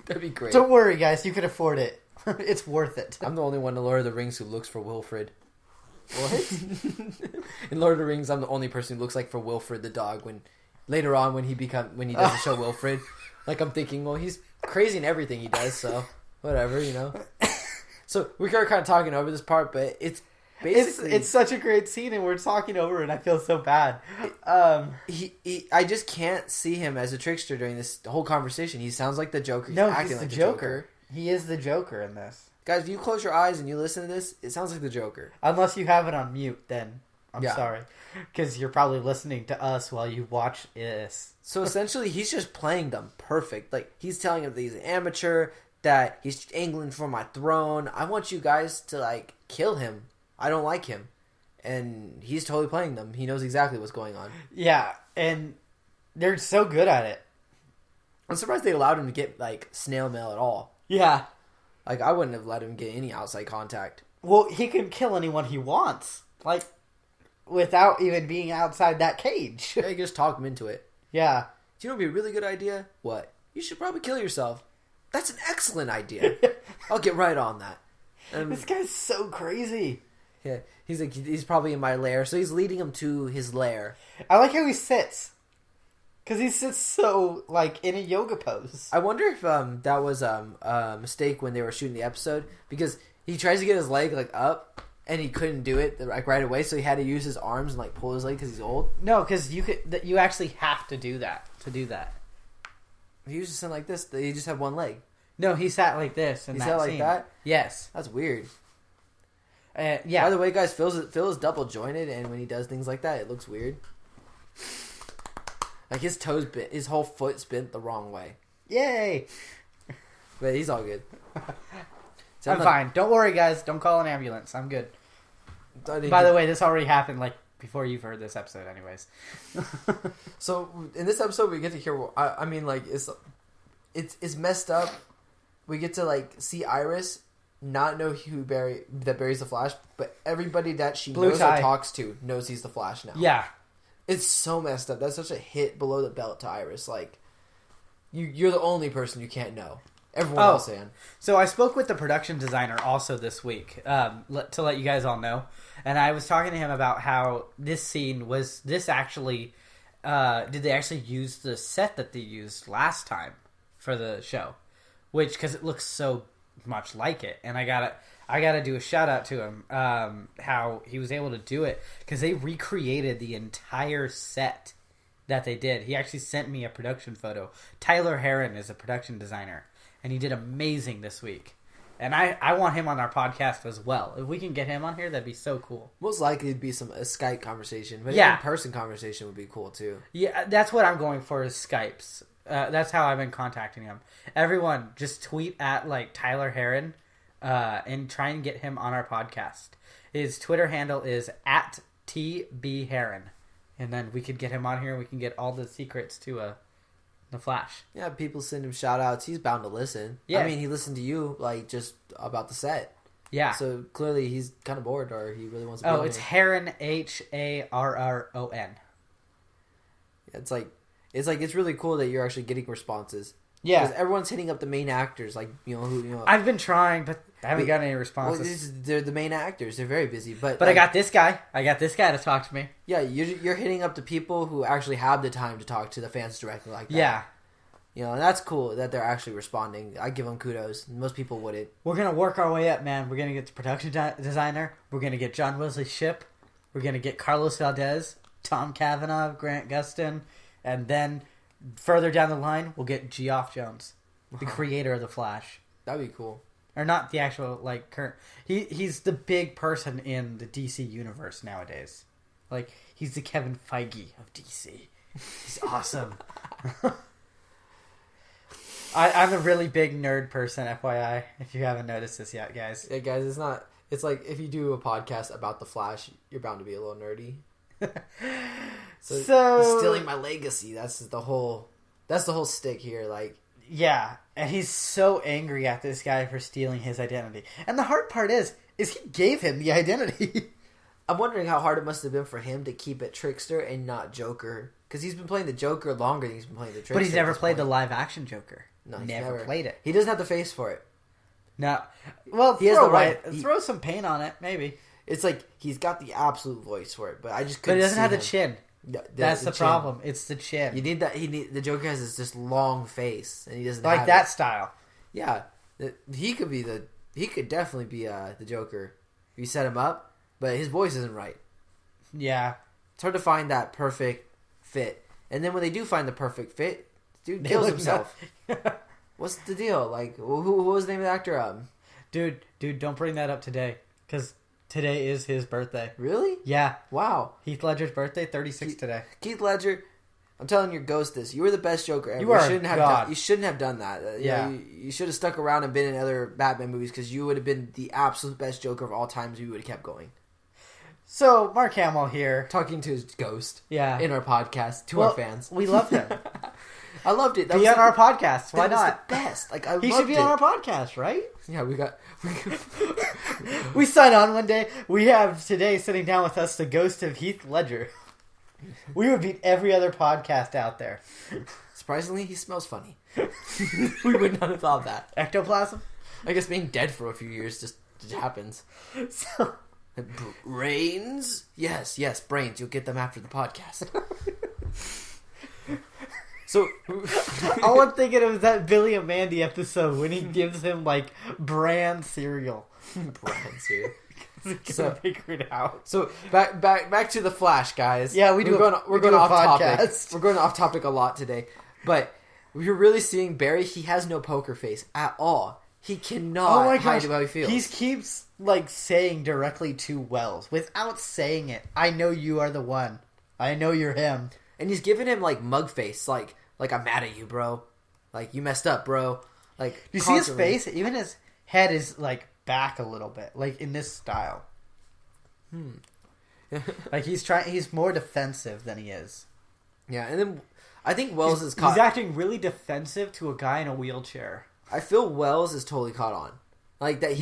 That'd be great. Don't worry, guys. You can afford it. It's worth it. I'm the only one in Lord of the Rings who looks for Wilfred. What? In Lord of the Rings, I'm the only person who looks like for Wilfred the dog. When later on, when he does the show Wilfred, like I'm thinking, well, he's crazy in everything he does, so whatever, you know. So we are kind of talking over this part, but it's basically it's such a great scene, and we're talking over it. And I feel so bad. I just can't see him as a trickster during this whole conversation. He sounds like the Joker. He's no, acting he's like the the Joker. He is the Joker in this. Guys, if you close your eyes and you listen to this, it sounds like the Joker. Unless you have it on mute, then I'm sorry. Because you're probably listening to us while you watch this. So essentially, he's just playing them perfect. Like, he's telling him that he's an amateur, that he's angling for my throne. I want you guys to, like, kill him. I don't like him. And he's totally playing them. He knows exactly what's going on. Yeah, and they're so good at it. I'm surprised they allowed him to get, like, snail mail at all. Yeah. Like, I wouldn't have let him get any outside contact. Well, he can kill anyone he wants. Like, without even being outside that cage. Yeah, you can just talk him into it. Yeah. Do you know what would be a really good idea? What? You should probably kill yourself. That's an excellent idea. I'll get right on that. This guy's so crazy. Yeah, he's probably in my lair, so he's leading him to his lair. I like how he sits. Because he sits so, like, in a yoga pose. I wonder if that was a mistake when they were shooting the episode, because he tries to get his leg, like, up, and he couldn't do it, like, right away, so he had to use his arms and, like, pull his leg because he's old. No, because you actually have to do that, He was just sitting like this, he just had one leg. No, he sat like this in he that sat scene. like that? Yes. That's weird. Yeah. By the way, guys, Phil is double jointed, and when he does things like that, it looks weird. Like his whole foot's bent the wrong way. Yay! But he's all good. So I'm fine. Don't worry, guys. Don't call an ambulance. I'm good. By the way, this already happened, like, before you've heard this episode anyways. So, in this episode, we get to hear... I mean, like, it's messed up. We get to, like, see Iris not know that Barry's the Flash, but everybody that she knows or talks to knows he's the Flash now. Yeah. It's so messed up. That's such a hit below the belt to Iris. Like, you're the only person you can't know. Everyone else can. So I spoke with the production designer also this week to let you guys all know. And I was talking to him about how this scene was... This actually... did they actually use the set that they used last time for the show? Which, because it looks so much like it. And I gotta do a shout out to him, how he was able to do it. Because they recreated the entire set that they did. He actually sent me a production photo. Tyler Heron is a production designer. And he did amazing this week. And I want him on our podcast as well. If we can get him on here, that'd be so cool. Most likely it'd be a Skype conversation, but yeah, in-person conversation would be cool too. Yeah, that's what I'm going for is Skypes. That's how I've been contacting him. Everyone, just tweet at like Tyler Heron and try and get him on our podcast. His Twitter handle is at @TBHeron. And then we could get him on here and we can get all the secrets to The Flash. Yeah, people send him shout outs. He's bound to listen. Yeah. I mean, he listened to you, like, just about the set. Yeah. So, clearly, he's kind of bored, or he really wants to be on it's here. Heron, Harron. Yeah, it's really cool that you're actually getting responses. Yeah. Because everyone's hitting up the main actors, like, I've been trying, but I haven't got any responses. Well, they're the main actors. They're very busy. But like, I got this guy. I got this guy to talk to me. Yeah, you're hitting up the people who actually have the time to talk to the fans directly like that. Yeah. And that's cool that they're actually responding. I give them kudos. Most people wouldn't. We're going to work our way up, man. We're going to get the production designer. We're going to get John Wesley Shipp. We're going to get Carlos Valdez, Tom Cavanaugh, Grant Gustin. And then further down the line, we'll get Geoff Jones, the creator of The Flash. That'd be cool. Or not the actual, like, current... He's the big person in the DC universe nowadays. Like, he's the Kevin Feige of DC. He's awesome. I'm a really big nerd person, FYI, if you haven't noticed this yet, guys. Yeah, guys, it's not... It's like, if you do a podcast about The Flash, you're bound to be a little nerdy. So stealing my legacy, that's the whole stick here, like... Yeah, and he's so angry at this guy for stealing his identity. And the hard part is he gave him the identity. I'm wondering how hard it must have been for him to keep it Trickster and not Joker. Because he's been playing the Joker longer than he's been playing the Trickster. But he's never played the live-action Joker. No, he's never played it. He doesn't have the face for it. No. Well, he has the right... Throw some paint on it, maybe. It's like, he's got the absolute voice for it, but I just couldn't. But he doesn't have the chin. That's the problem. It's the chin. You need that. The Joker has this long face, and he doesn't like have that it. style. Yeah, he could be he could definitely be the Joker if you set him up, but his voice isn't right. Yeah, it's hard to find that perfect fit, and then when they do find the perfect fit, dude kills himself. What's the deal? Like, who was the name of the actor? Dude, don't bring that up today, because today is his birthday. Really? Yeah. Wow. Heath Ledger's birthday, 36 today. Keith Ledger, I'm telling your ghost this. You were the best Joker ever. You are you shouldn't have done that. Yeah. You should have stuck around and been in other Batman movies because you would have been the absolute best Joker of all time if you would have kept going. So, Mark Hamill here. Talking to his ghost. Yeah. In our podcast to our fans. We love him. I loved it. Be on our podcast. Why not? Was the best. Like, he should be on our podcast, right? Yeah, we sign on one day. We have today sitting down with us the ghost of Heath Ledger. We would beat every other podcast out there. Surprisingly, he smells funny. We would not have thought that. Ectoplasm? I guess being dead for a few years just happens. So, brains? Yes, brains. You'll get them after the podcast. So, all I'm thinking of is that Billy and Mandy episode when he gives him, like, bran cereal. Bran cereal. So figure it out. So back to the Flash, guys. Yeah, we're going off topic. We're going off topic a lot today, but we're really seeing Barry. He has no poker face at all. He cannot hide how he feels. He keeps like saying directly to Wells without saying it. I know you are the one. I know you're him. And he's giving him like mug face, like I'm mad at you, bro. Like you messed up, bro. Like you see his face? Even his head is like back a little bit, like in this style. Like he's more defensive than he is. Yeah, and then I think Wells is caught. He's acting really defensive to a guy in a wheelchair. I feel Wells is totally caught on. Like that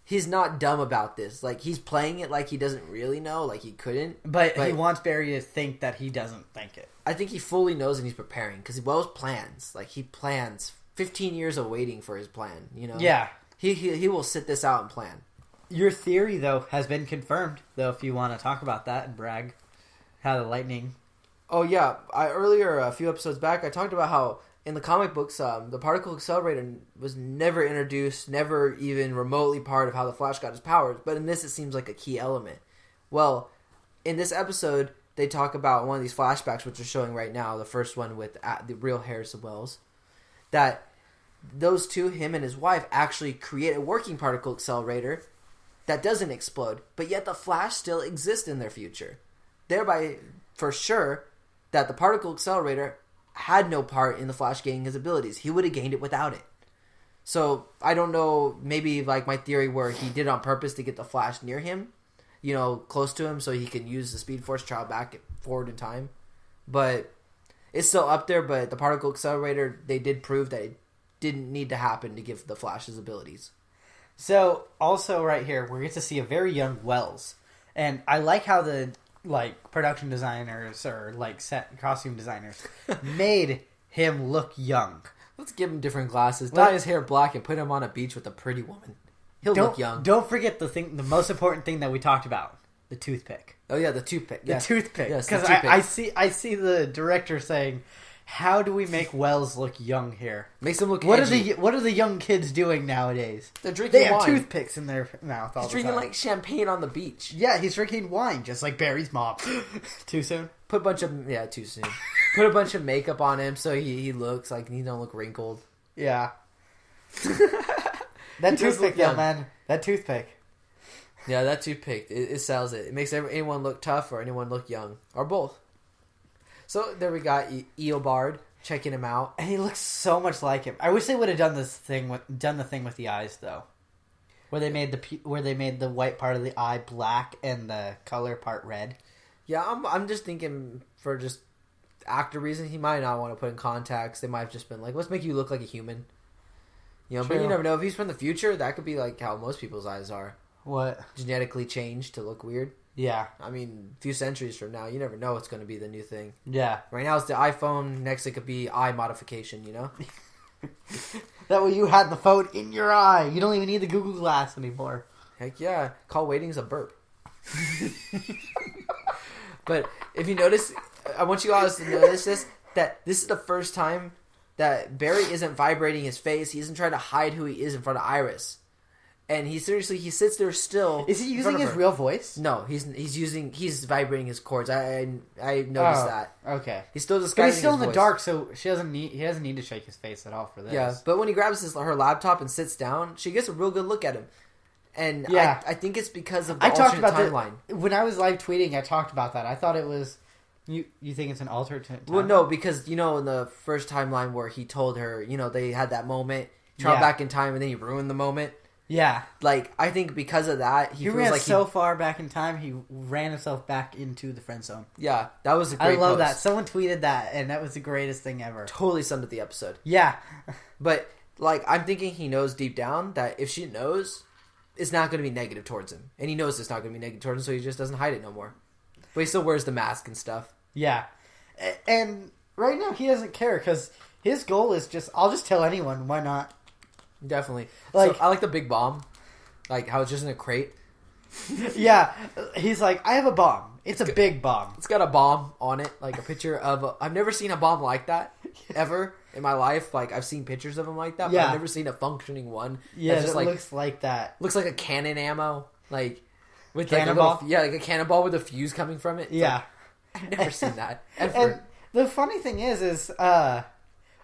he's not dumb about this. Like he's playing it like he doesn't really know, like he couldn't. But he wants Barry to think that he doesn't think it. I think he fully knows and he's preparing because Wells plans. Like he plans 15 years of waiting for his plan, you know? Yeah. He will sit this out and plan. Your theory, though, has been confirmed, though, if you want to talk about that and brag how the lightning... Oh, yeah. Earlier, a few episodes back, I talked about how in the comic books, the particle accelerator was never introduced, never even remotely part of how the Flash got his powers. But in this, it seems like a key element. Well, in this episode, they talk about one of these flashbacks, which are showing right now, the first one with the real Harrison Wells, that those two, him and his wife, actually create a working particle accelerator that doesn't explode, but yet the Flash still exists in their future. Thereby, for sure, that the particle accelerator had no part in the Flash gaining his abilities. He would have gained it without it. So, I don't know, maybe like my theory where he did it on purpose to get the Flash near him, you know, close to him, so he can use the Speedforce travel back forward in time. But it's still up there, but the particle accelerator, they did prove that it didn't need to happen to give the Flash his abilities. So, also right here, we get to see a very young Wells. And I like how the, like, production designers or, like, set costume designers made him look young. Let's give him different glasses, dye his hair black, and put him on a beach with a pretty woman. He'll look young. Don't forget the most important thing that we talked about. The toothpick. Oh, yeah, the toothpick. The toothpick. Yes, because I see the director saying, how do we make Wells look young here? Makes him look edgy. What are the young kids doing nowadays? They're drinking wine. They have toothpicks in their mouth all the time. He's drinking like champagne on the beach. Yeah, he's drinking wine, just like Barry's mom. Too soon? Too soon. Put a bunch of makeup on him so he looks like he don't look wrinkled. Yeah. That toothpick, though, man. That toothpick. Yeah, that toothpick. It sells it. It makes anyone look tough or anyone look young. Or both. So, there we got Eobard checking him out. And he looks so much like him. I wish they would have done the thing with the eyes, though. Where they made the white part of the eye black and the color part red. Yeah, I'm just thinking for just actor reasons, he might not want to put in contacts. They might have just been like, let's make you look like a human. You know, True. But you never know. If he's from the future, that could be like how most people's eyes are. What? Genetically changed to look weird. Yeah. I mean, a few centuries from now, you never know what's going to be the new thing. Yeah. Right now it's the iPhone. Next it could be eye modification, you know? That way you had the phone in your eye. You don't even need the Google Glass anymore. Heck yeah. Call waiting's a burp. But if you notice, I want you guys to notice this, that this is the first time that Barry isn't vibrating his face. He isn't trying to hide who he is in front of Iris. And he sits there still. Is he using his real voice? No, he's vibrating his cords. I noticed that. Okay. He's still disguising But he's still his in the voice. dark, so he doesn't need to shake his face at all for this. Yeah, but when he grabs her laptop and sits down, she gets a real good look at him. And yeah. I think it's because of the alternate timeline. When I was live tweeting, I talked about that. I thought it was... You think it's an alternate timeline? Well, no, because, you know, in the first timeline where he told her, you know, they had that moment, travel back in time, and then he ruined the moment. Yeah. Like, I think because of that, he feels ran like so far back in time, he ran himself back into the friend zone. Yeah, that was a great I love post. that. Someone tweeted that, and that was the greatest thing ever. Totally summed up the episode. Yeah. But, like, I'm thinking he knows deep down that if she knows, it's not going to be negative towards him. And he knows it's not going to be negative towards him, so he just doesn't hide it no more. But he still wears the mask and stuff. Yeah. And right now, he doesn't care, because his goal is just, I'll just tell anyone, why not? Definitely. Like, so, I like the big bomb. Like, how it's just in a crate. Yeah. He's like, I have a bomb. It's a big bomb. It's got a bomb on it. Like, a picture of I've never seen a bomb like that, ever, in my life. Like, I've seen pictures of them like that, but I've never seen a functioning one. Yeah, just, it like, looks like that. Looks like a cannon ammo. Like, with cannonball? like a cannonball with a fuse coming from it. It's yeah. like, I've never seen that, ever. And the funny thing is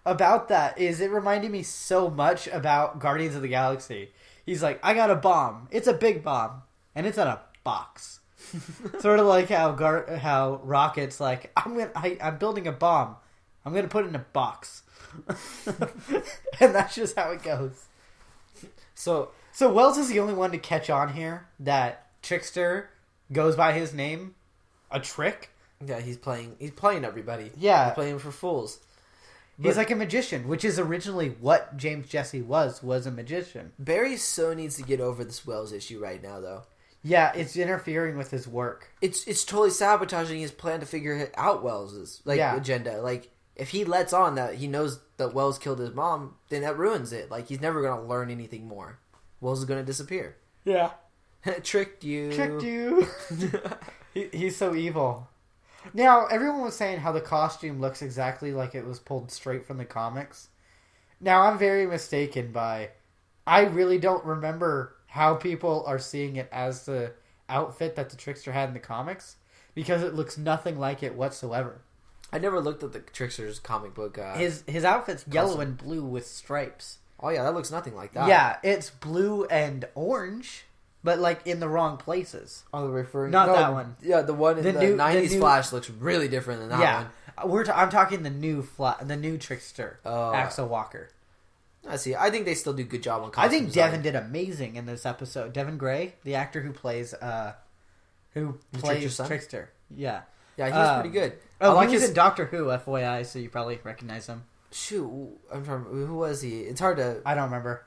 about that is it reminded me so much about Guardians of the Galaxy. He's like, I got a bomb. It's a big bomb, and it's in a box. Sort of like how Rocket's like, I'm building a bomb. I'm gonna put it in a box, and that's just how it goes. So Wells is the only one to catch on here that Trickster goes by his name, a trick. Yeah, he's playing everybody. Yeah, he's playing for fools. He's like a magician, which is originally what James Jesse was a magician. Barry so needs to get over this Wells issue right now, though. Yeah, it's interfering with his work. It's totally sabotaging his plan to figure out Wells's agenda. Like, if he lets on that he knows that Wells killed his mom, then that ruins it. Like, he's never gonna learn anything more. Wells is gonna disappear. Yeah. Tricked you. Tricked you. He's so evil. Now, everyone was saying how the costume looks exactly like it was pulled straight from the comics. Now, I'm very mistaken by... I really don't remember how people are seeing it as the outfit that the Trickster had in the comics, because it looks nothing like it whatsoever. I never looked at the Trickster's comic book. His outfit's yellow and blue with stripes. Oh yeah, that looks nothing like that. Yeah, it's blue and orange, but like in the wrong places. Oh, referring not that one. Yeah, the one in the new, 90s Flash looks really different than that one. I'm talking the new Trickster, Oh. Axel Walker. I see. I think they still do a good job on costume I think design. Devin did amazing in this episode. Devin Gray, the actor who plays Trickster. Yeah. Yeah, he was pretty good. Oh, he was in Doctor Who, FYI, so you probably recognize him. Shoot, I'm trying. Who was he? It's hard to. I don't remember.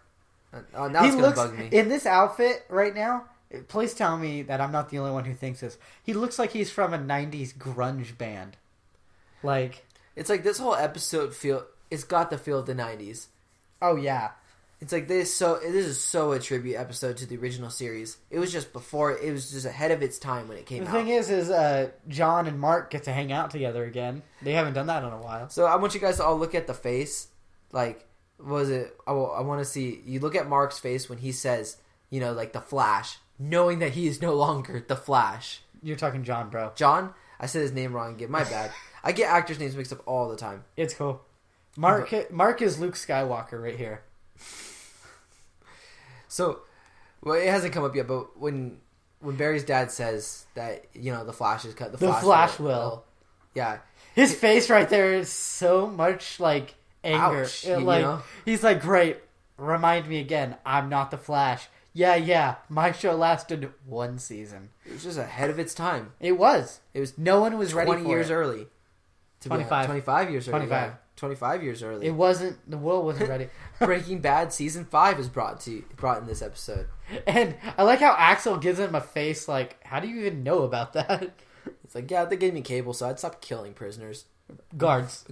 Now it's gonna bug me. In this outfit right now, please tell me that I'm not the only one who thinks this. He looks like he's from a '90s grunge band. Like, it's like this whole episode it's got the feel of the 90s. Oh yeah. It's like this is so a tribute episode to the original series. It was just ahead of its time when it came out. The thing is John and Mark get to hang out together again. They haven't done that in a while. So I want you guys to all look at the face. Like, what was it? I want to see, you look at Mark's face when he says, like the Flash, knowing that he is no longer the Flash. You're talking John, bro. John? I said his name wrong again. My bad. I get actors' names mixed up all the time. It's cool. Mark is Luke Skywalker right here. So, well, it hasn't come up yet, but when Barry's dad says that, the Flash is cut, the Flash will. Yeah. His face right there is so much, like, anger. Ouch, he's like, great, remind me again, I'm not the Flash. Yeah, my show lasted 1 season. It was just ahead of its time. It was. No one was 20 ready for years it. early. 25. 25 years early. 25. Yeah. 25 years early. It wasn't. The world wasn't ready. Breaking Bad season 5 is brought in this episode. And I like how Axel gives him a face like, how do you even know about that? It's like, yeah, they gave me cable, so I'd stop killing prisoners. Guards.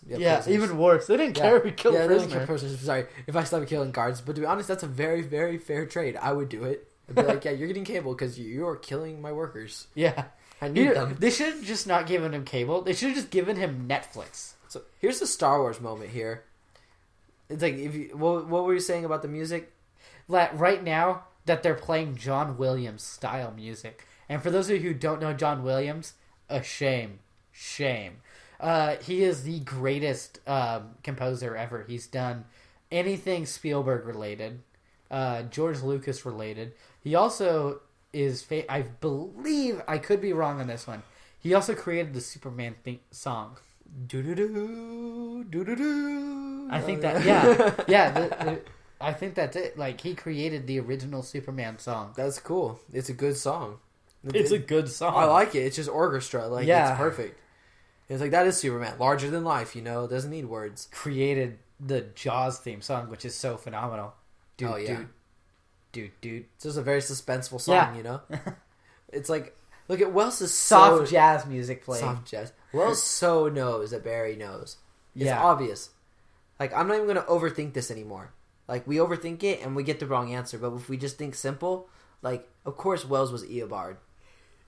Yeah, even worse. They didn't care if we killed prisoners. They didn't kill prisoners. Sorry, if I stopped killing guards. But to be honest, that's a very, very fair trade. I would do it. I'd be like, yeah, you're getting cable because you're killing my workers. Yeah. I need them. They should have just not given him cable. They should have just given him Netflix. So here's the Star Wars moment here. It's like, what were you saying about the music? Right now that they're playing John Williams style music, and for those of you who don't know John Williams, a shame. He is the greatest composer ever. He's done anything Spielberg related, George Lucas related. He also is, I believe, I could be wrong on this one, he also created the Superman song. Do-do-do, I think that, yeah. I think that's it. Like, he created the original Superman song. That's cool. It's a good song. It's a good song. I like it. It's just orchestra. Like, yeah. It's perfect. It's like, that is Superman. Larger than life, Doesn't need words. Created the Jaws theme song, which is so phenomenal. Dude. It's just a very suspenseful Yeah. song, It's like, look at Wells is soft jazz music playing. Soft jazz. Wells so knows that Barry knows. It's Yeah. obvious. Like, I'm not even going to overthink this anymore. Like, we overthink it and we get the wrong answer. But if we just think simple, like, of course Wells was Eobard.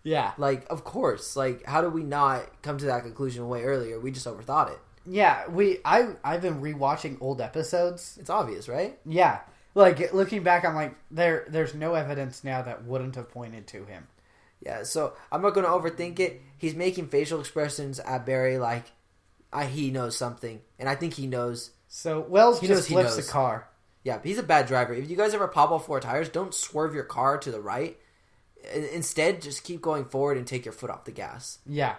Yeah. Like, of course. Like, how did we not come to that conclusion way earlier? We just overthought it. Yeah, I've been rewatching old episodes. It's obvious, right? Yeah. Like, looking back, I'm like, there's no evidence now that wouldn't have pointed to him. Yeah, so I'm not going to overthink it. He's making facial expressions at Barry like he knows something. And I think he knows. So Wells just flips the car. Yeah, but he's a bad driver. If you guys ever pop all 4 tires, don't swerve your car to the right. Instead, just keep going forward and take your foot off the gas. Yeah.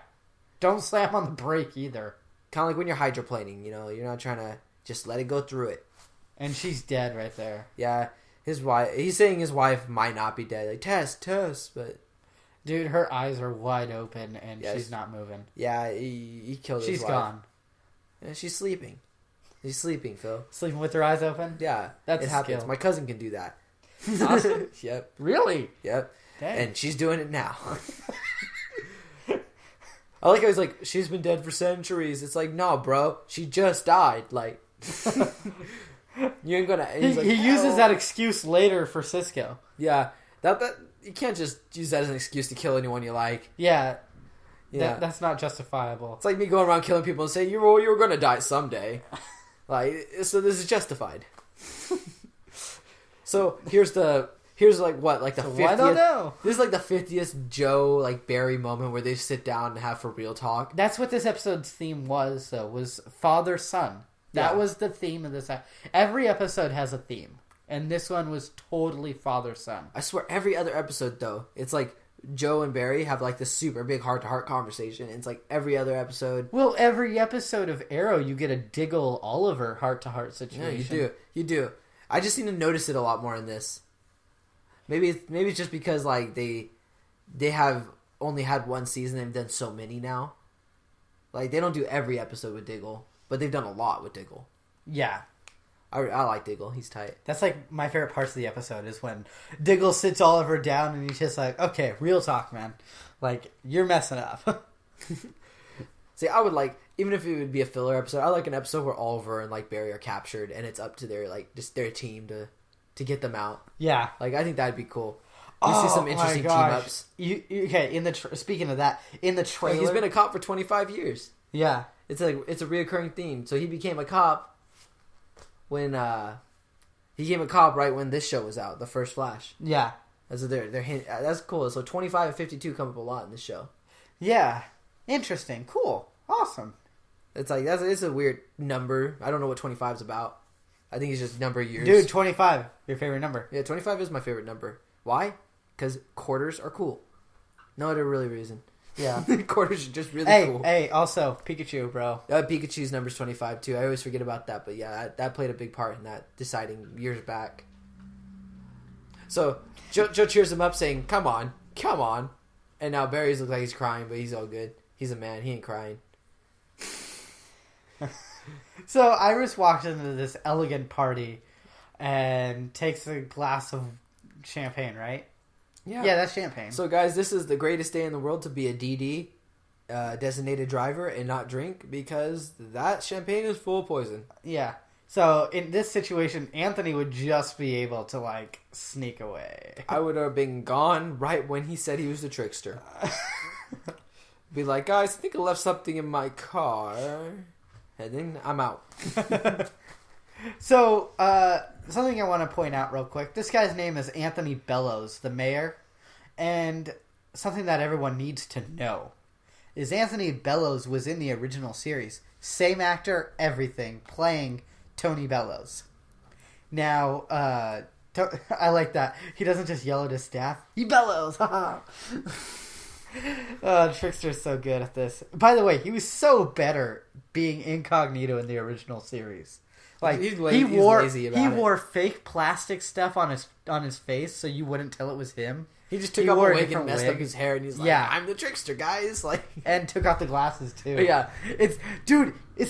Don't slam on the brake either. Kind of like when you're hydroplaning, You're not trying to just let it go through it. And she's dead right there. Yeah, his wife. He's saying his wife might not be dead. Like, Tess, but... Dude, her eyes are wide open and she's not moving. Yeah, he killed his wife. She's gone. Yeah, she's sleeping. She's sleeping, Phil. Sleeping with her eyes open? Yeah, That's it a happens. skill. My cousin can do that. Awesome. Yep. Really? Yep. Dang. And she's doing it now. I like how he's like, she's been dead for centuries. It's like, no, bro, she just died. Like, you ain't gonna. He uses that excuse later for Cisco. Yeah, that you can't just use that as an excuse to kill anyone you like. Yeah, yeah, that's not justifiable. It's like me going around killing people and saying you were gonna die someday. Like, so this is justified. So here's like what, like the 50th. I don't know. This is like the 50th Joe like Barry moment where they sit down and have for real talk. That's what this episode's theme was, though. Was father son. That was the theme of this. Every episode has a theme, and this one was totally father son. I swear, every other episode though, it's like Joe and Barry have like this super big heart to heart conversation. And it's like every other episode. Well, every episode of Arrow, you get a Diggle Oliver heart to heart situation. Yeah, you do. I just seem to notice it a lot more in this. Maybe it's just because like they have only had one season and they've done so many now. Like they don't do every episode with Diggle, but they've done a lot with Diggle. Yeah. I like Diggle. He's tight. That's like my favorite parts of the episode is when Diggle sits Oliver down and he's just like, okay, real talk, man. Like, you're messing up. See, I would like, even if it would be a filler episode, I like an episode where Oliver and like Barry are captured and it's up to their like just their team to get them out. Yeah. Like, I think that'd be cool. You see some interesting team ups. Okay, speaking of that, in the trailer... Like, he's been a cop for 25 years. Yeah. It's a reoccurring theme. So he became a cop when he became a cop right when this show was out, the first Flash. Yeah. That's cool. So 25 and 52 come up a lot in this show. Yeah. Interesting. Cool. Awesome. It's like it's a weird number. I don't know what 25 is about. I think it's just number of years. Dude, 25. Your favorite number. Yeah, 25 is my favorite number. Why? Because quarters are cool. No other really reason. Yeah. Quarters are just really cool. Hey, also, Pikachu, bro. Pikachu's number's 25 too. I always forget about that. But yeah, that played a big part in that deciding years back. So Joe cheers him up saying, come on. And now Barry's looks like he's crying, but he's all good. He's a man. He ain't crying. So Iris walks into this elegant party and takes a glass of champagne, right? Yeah, that's champagne. So guys, this is the greatest day in the world to be a DD, designated driver, and not drink because that champagne is full of poison. Yeah. So in this situation, Anthony would just be able to like sneak away. I would have been gone right when he said he was the trickster. Be like, guys, I think I left something in my car. And then I'm out. So, something I want to point out real quick. This guy's name is Anthony Bellows, the mayor. And something that everyone needs to know is Anthony Bellows was in the original series. Same actor, everything, playing Tony Bellows. Now, I like that. He doesn't just yell at his staff. He bellows! Trickster's so good at this. By the way, he was so better being incognito in the original series. Like he wore fake plastic stuff on his face so you wouldn't tell it was him. He just took off a wig and messed up his hair, and he's like, "I'm the trickster, guys!" Like, and took out the glasses too. Yeah, it's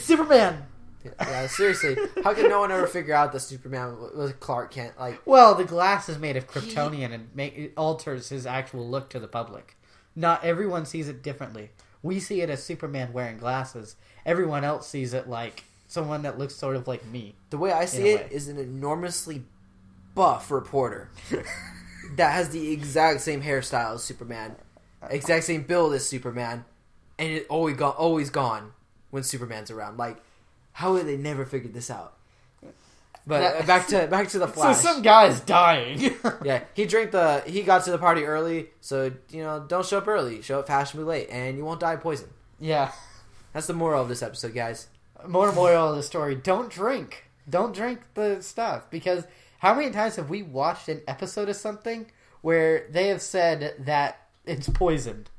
Superman. Yeah, seriously, how could no one ever figure out that Superman was Clark Kent? Like, well, the glass is made of Kryptonian and it alters his actual look to the public. Not everyone sees it differently. We see it as Superman wearing glasses. Everyone else sees it like someone that looks sort of like me. The way I see it is an enormously buff reporter that has the exact same hairstyle as Superman, exact same build as Superman, and it's always gone when Superman's around. Like, how would they never figured this out? But back to the Flash. So some guy's dying. Yeah, he got to the party early, so don't show up early. Show up fashionably late, and you won't die of poison. Yeah, that's the moral of this episode, guys. Moral of the story: don't drink. Don't drink the stuff, because how many times have we watched an episode of something where they have said that it's poisoned,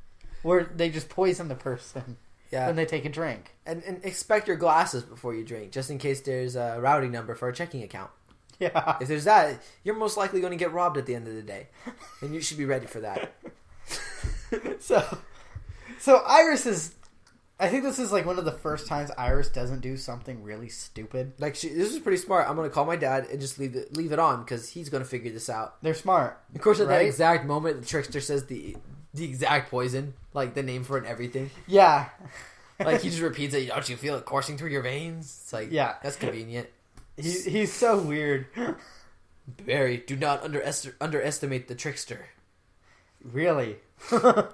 where they just poison the person? Yeah. When they take a drink. And expect your glasses before you drink, just in case there's a routing number for a checking account. Yeah. If there's that, you're most likely going to get robbed at the end of the day. And you should be ready for that. So Iris is... I think this is like one of the first times Iris doesn't do something really stupid. Like, this is pretty smart. I'm going to call my dad and just leave it on, because he's going to figure this out. They're smart. Of course, at that exact moment, the trickster says the exact poison, like the name for it and everything. Yeah. Like he just repeats it. Don't you feel it coursing through your veins? It's like, yeah, that's convenient. He's so weird. Barry, do not underestimate the trickster. Really? The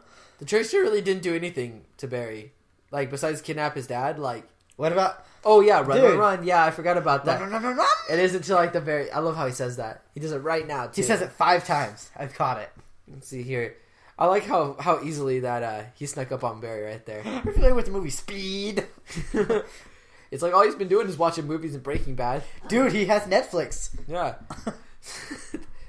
trickster really didn't do anything to Barry. Like, besides kidnap his dad, like... What about... Oh, yeah, run. Yeah, I forgot about that. Run. It isn't until, like, the very... I love how he says that. He does it right now, too. He says it 5 times. I've caught it. Let's see here. I like how easily that he snuck up on Barry right there. We're familiar with the movie Speed. It's like all he's been doing is watching movies and Breaking Bad. Dude, he has Netflix. Yeah.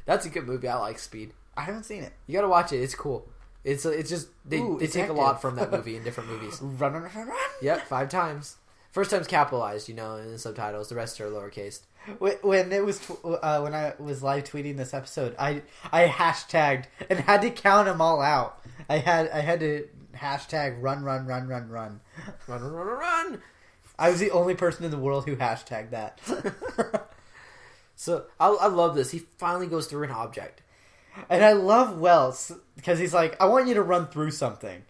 That's a good movie. I like Speed. I haven't seen it. You gotta watch it. It's cool. It's just they take a lot from that movie in different movies. Run. Yep, 5 times. First time's capitalized, in the subtitles. The rest are lowercase. When it was when I was live tweeting this episode, I hashtagged and had to count them all out. I had to hashtag run. Run. I was the only person in the world who hashtagged that. So I love this. He finally goes through an object. And I love Wells because he's like, I want you to run through something.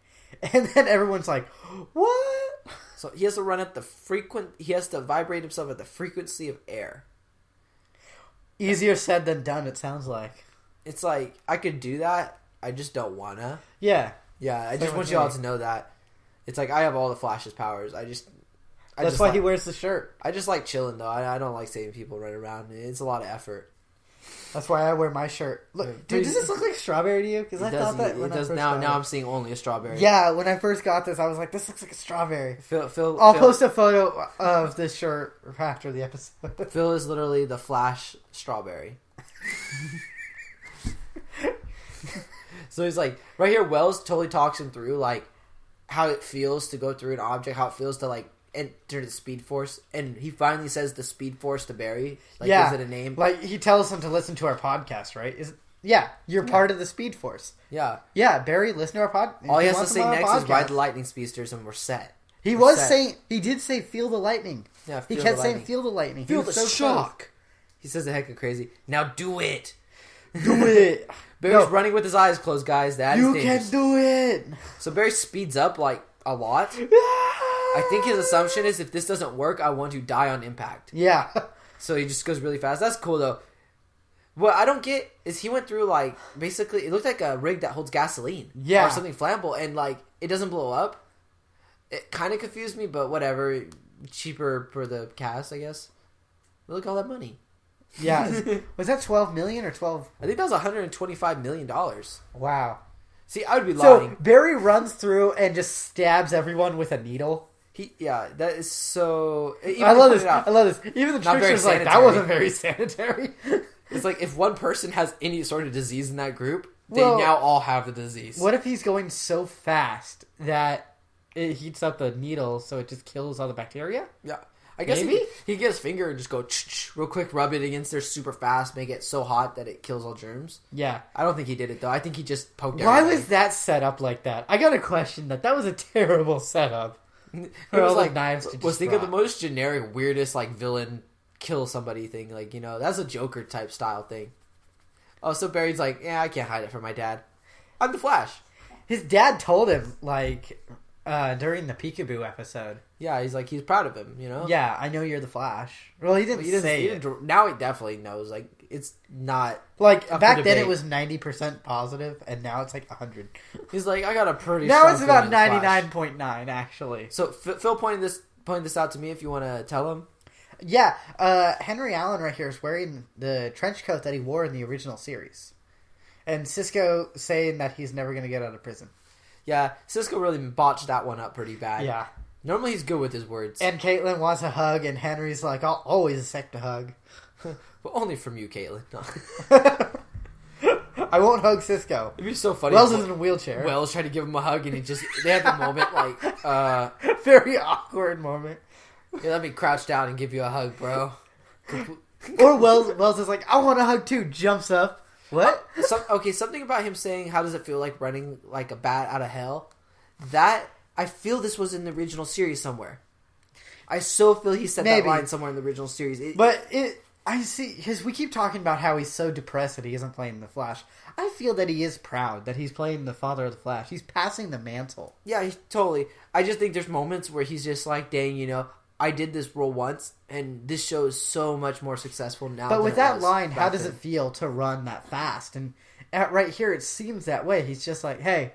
And then everyone's like, what? So he has to run at he has to vibrate himself at the frequency of air. Easier said than done, it sounds like. It's like, I could do that. I just don't wanna. Yeah. Yeah, I just want you all to know that. It's like, I have all the Flash's powers. That's why he wears the shirt. I just like chilling, though. I don't like saving people running around. It's a lot of effort. That's why I wear my shirt. Look, dude, does this look like strawberry to you? Because I thought that when I first got it. Now I'm seeing only a strawberry. Yeah, when I first got this, I was like, this looks like a strawberry. I'll post a photo of this shirt after the episode. Phil is literally the Flash strawberry. So he's like, right here, Wells totally talks him through, like, how it feels to go through an object, how it feels to, like, enter the Speedforce, and he finally says the Speedforce to Barry. Like, yeah, is it a name? Like, he tells him to listen to our podcast, right? You're part of the Speedforce. Yeah. Yeah, Barry, listen to our podcast. All he has to say next is ride the lightning speedsters, and we're set. He did say feel the lightning. Yeah, he kept saying feel the lightning. Feel the shock. Close. He says it hecka crazy. Now do it. Do it. Barry's running with his eyes closed, guys. That is dangerous. You can do it. So Barry speeds up, like, a lot. I think his assumption is if this doesn't work, I want to die on impact. Yeah. So he just goes really fast. That's cool, though. What I don't get is he went through, like, basically, it looked like a rig that holds gasoline. Yeah. Or something flammable, and, like, it doesn't blow up. It kind of confused me, but whatever. Cheaper for the cast, I guess. Look at all that money. Yeah. Was that 12 million or 12? I think that was $125 million. Wow. See, I would be lying. So Barry runs through and just stabs everyone with a needle. That is so... I love this. Even the trickster's like, that wasn't very sanitary. It's like, if one person has any sort of disease in that group, they now all have the disease. What if he's going so fast that it heats up the needle so it just kills all the bacteria? Yeah. I guess he get his finger and just go real quick, rub it against there super fast, make it so hot that it kills all germs. Yeah. I don't think he did it, though. I think he just poked everybody. Why was that set up like that? I got to question that. That was a terrible setup. It was like, knives think of the most generic, weirdest, like, villain kill somebody thing. Like, that's a Joker type style thing. Oh, so Barry's like, yeah, I can't hide it from my dad. I'm the Flash. His dad told him, like... during the Peekaboo episode. Yeah, he's like, he's proud of him, Yeah, I know you're the Flash. Well, he didn't say it. Now he definitely knows. Like, it's not... Like, back then it was 90% positive, and now it's like 100. He's like, I got a pretty now it's about 99.9, actually. So, Phil pointed this out to me if you want to tell him. Yeah, Henry Allen right here is wearing the trench coat that he wore in the original series. And Cisco saying that he's never going to get out of prison. Yeah, Cisco really botched that one up pretty bad. Yeah. Normally he's good with his words. And Caitlin wants a hug, and Henry's like, I'll always accept a hug. But only from you, Caitlin. I won't hug Cisco. It'd be so funny. Wells is in a wheelchair. Wells tried to give him a hug, and they had the moment, like, very awkward moment. Yeah, let me crouch down and give you a hug, bro. Or Wells is like, I want a hug too, jumps up. What? Something about him saying, how does it feel like running like a bat out of hell? That, I feel this was in the original series somewhere. I so feel he said that line somewhere in the original series. I see, because we keep talking about how he's so depressed that he isn't playing the Flash. I feel that he is proud that he's playing the father of the Flash. He's passing the mantle. Yeah, totally. I just think there's moments where he's just like, dang, you know, I did this role once, and this show is so much more successful now. But with that line, how does it feel to run that fast? And right here, it seems that way. He's just like, hey,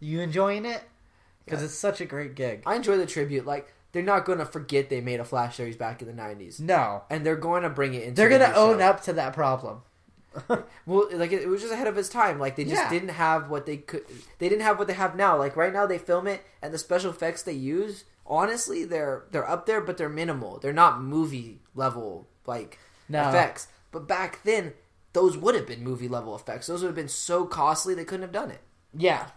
you enjoying it? Because it's such a great gig. I enjoy the tribute. Like, they're not going to forget they made a Flash series back in the 90s. No. And they're going to bring it into They're going to own up to that problem. Well, like, it was just ahead of its time. Like, they just didn't have what they could... They didn't have what they have now. Like, right now, they film it, and the special effects they use, honestly, they're up there, but they're minimal. They're not movie-level, like, effects. But back then, those would have been movie-level effects. Those would have been so costly, they couldn't have done it. Yeah.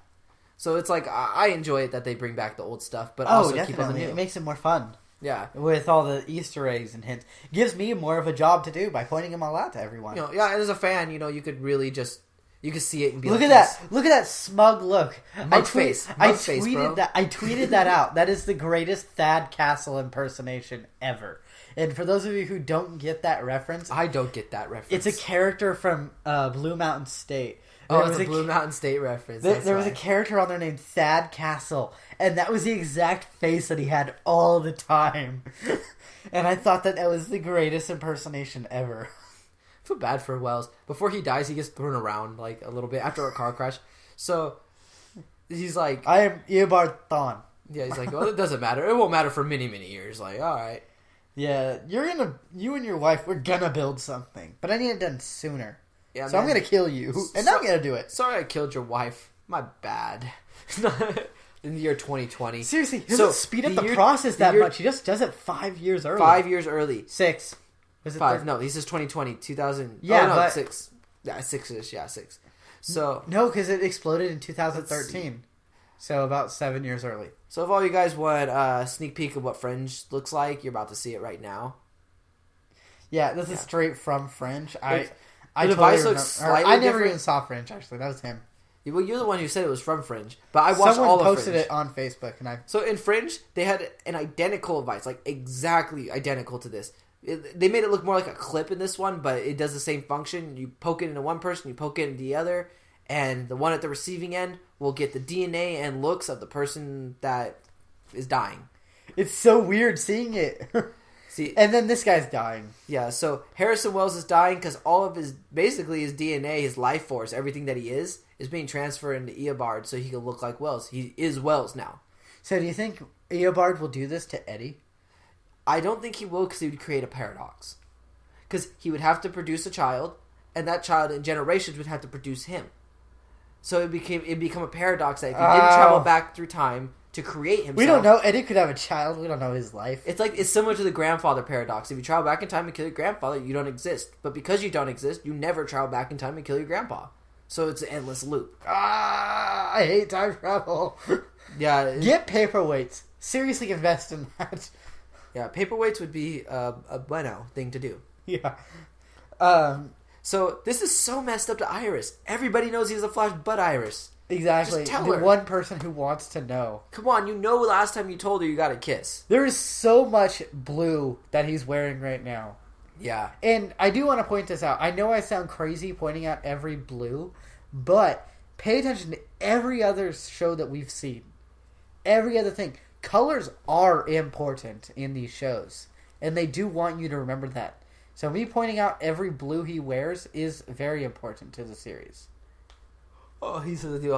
So it's like, I enjoy it that they bring back the old stuff, but also definitely. keep on the new. It makes it more fun. Yeah. With all the Easter eggs and hints. Gives me more of a job to do by pointing them all out to everyone. You know, yeah, and as a fan, you know, you could really just... You could see it and be look like, at that! Look at that smug look. Mug face, bro. I tweeted that out. That is the greatest Thad Castle impersonation ever. And for those of you who don't get that reference... I don't get that reference. It's a character from Blue Mountain State. It's a Blue Mountain State reference. There was a character on there named Thad Castle, and that was the exact face that he had all the time. And I thought that was the greatest impersonation ever. I feel bad for Wells. Before he dies, he gets thrown around like a little bit after a car crash. So he's like, I am Eobard Thawne. Yeah, he's like, well, it doesn't matter. It won't matter for many, many years. Like, all right. Yeah, you and your wife, we're gonna build something, but I need it done sooner. Yeah, so I'm gonna kill you, and I'm gonna do it. Sorry I killed your wife. My bad. In the year 2020. Seriously, he doesn't speed up the process that much. He just does it 5 years early. 5 years early. 6. Was it 5? No, he says 2020. 2000. Yeah, but 6. Yeah, 6-ish. Yeah, 6. So no, because it exploded in 2013. So about 7 years early. So if all you guys want a sneak peek of what Fringe looks like, you're about to see it right now. Yeah, this is straight from Fringe. The device looks slightly I never different. even saw Fringe, actually. That was him. Well, you're the one who said it was from Fringe. But I watched Someone all of Fringe. posted it on Facebook. So in Fringe, they had an identical device. Like, exactly identical to this. They made it look more like a clip in this one, but it does the same function. You poke it into one person, you poke it into the other, and the one at the receiving end will get the DNA and looks of the person that is dying. It's so weird seeing it. See, and then this guy's dying. Yeah, so Harrison Wells is dying because all of his DNA, his life force, everything that he is being transferred into Eobard so he can look like Wells. He is Wells now. So do you think Eobard will do this to Eddie? I don't think he will because he would create a paradox. Because he would have to produce a child, and that child in generations would have to produce him. So it'd become a paradox that if he didn't travel back through time to create himself... We don't know. Eddie could have a child. We don't know his life. It's similar to the grandfather paradox. If you travel back in time and kill your grandfather, you don't exist. But because you don't exist, you never travel back in time and kill your grandpa. So it's an endless loop. I hate time travel. Yeah. Get paperweights. Seriously invest in that. Yeah, paperweights would be a bueno thing to do. Yeah. So this is so messed up to Iris. Everybody knows he's a Flash but Iris. Exactly. Just tell the her. one person who wants to know. Come on, you know last time you told her you got a kiss. There is so much blue that he's wearing right now. Yeah. And I do want to point this out. I know I sound crazy pointing out every blue, but pay attention to every other show that we've seen. Every other thing. Colors are important in these shows, and they do want you to remember that. So me pointing out every blue he wears is very important to the series. Oh, he hiked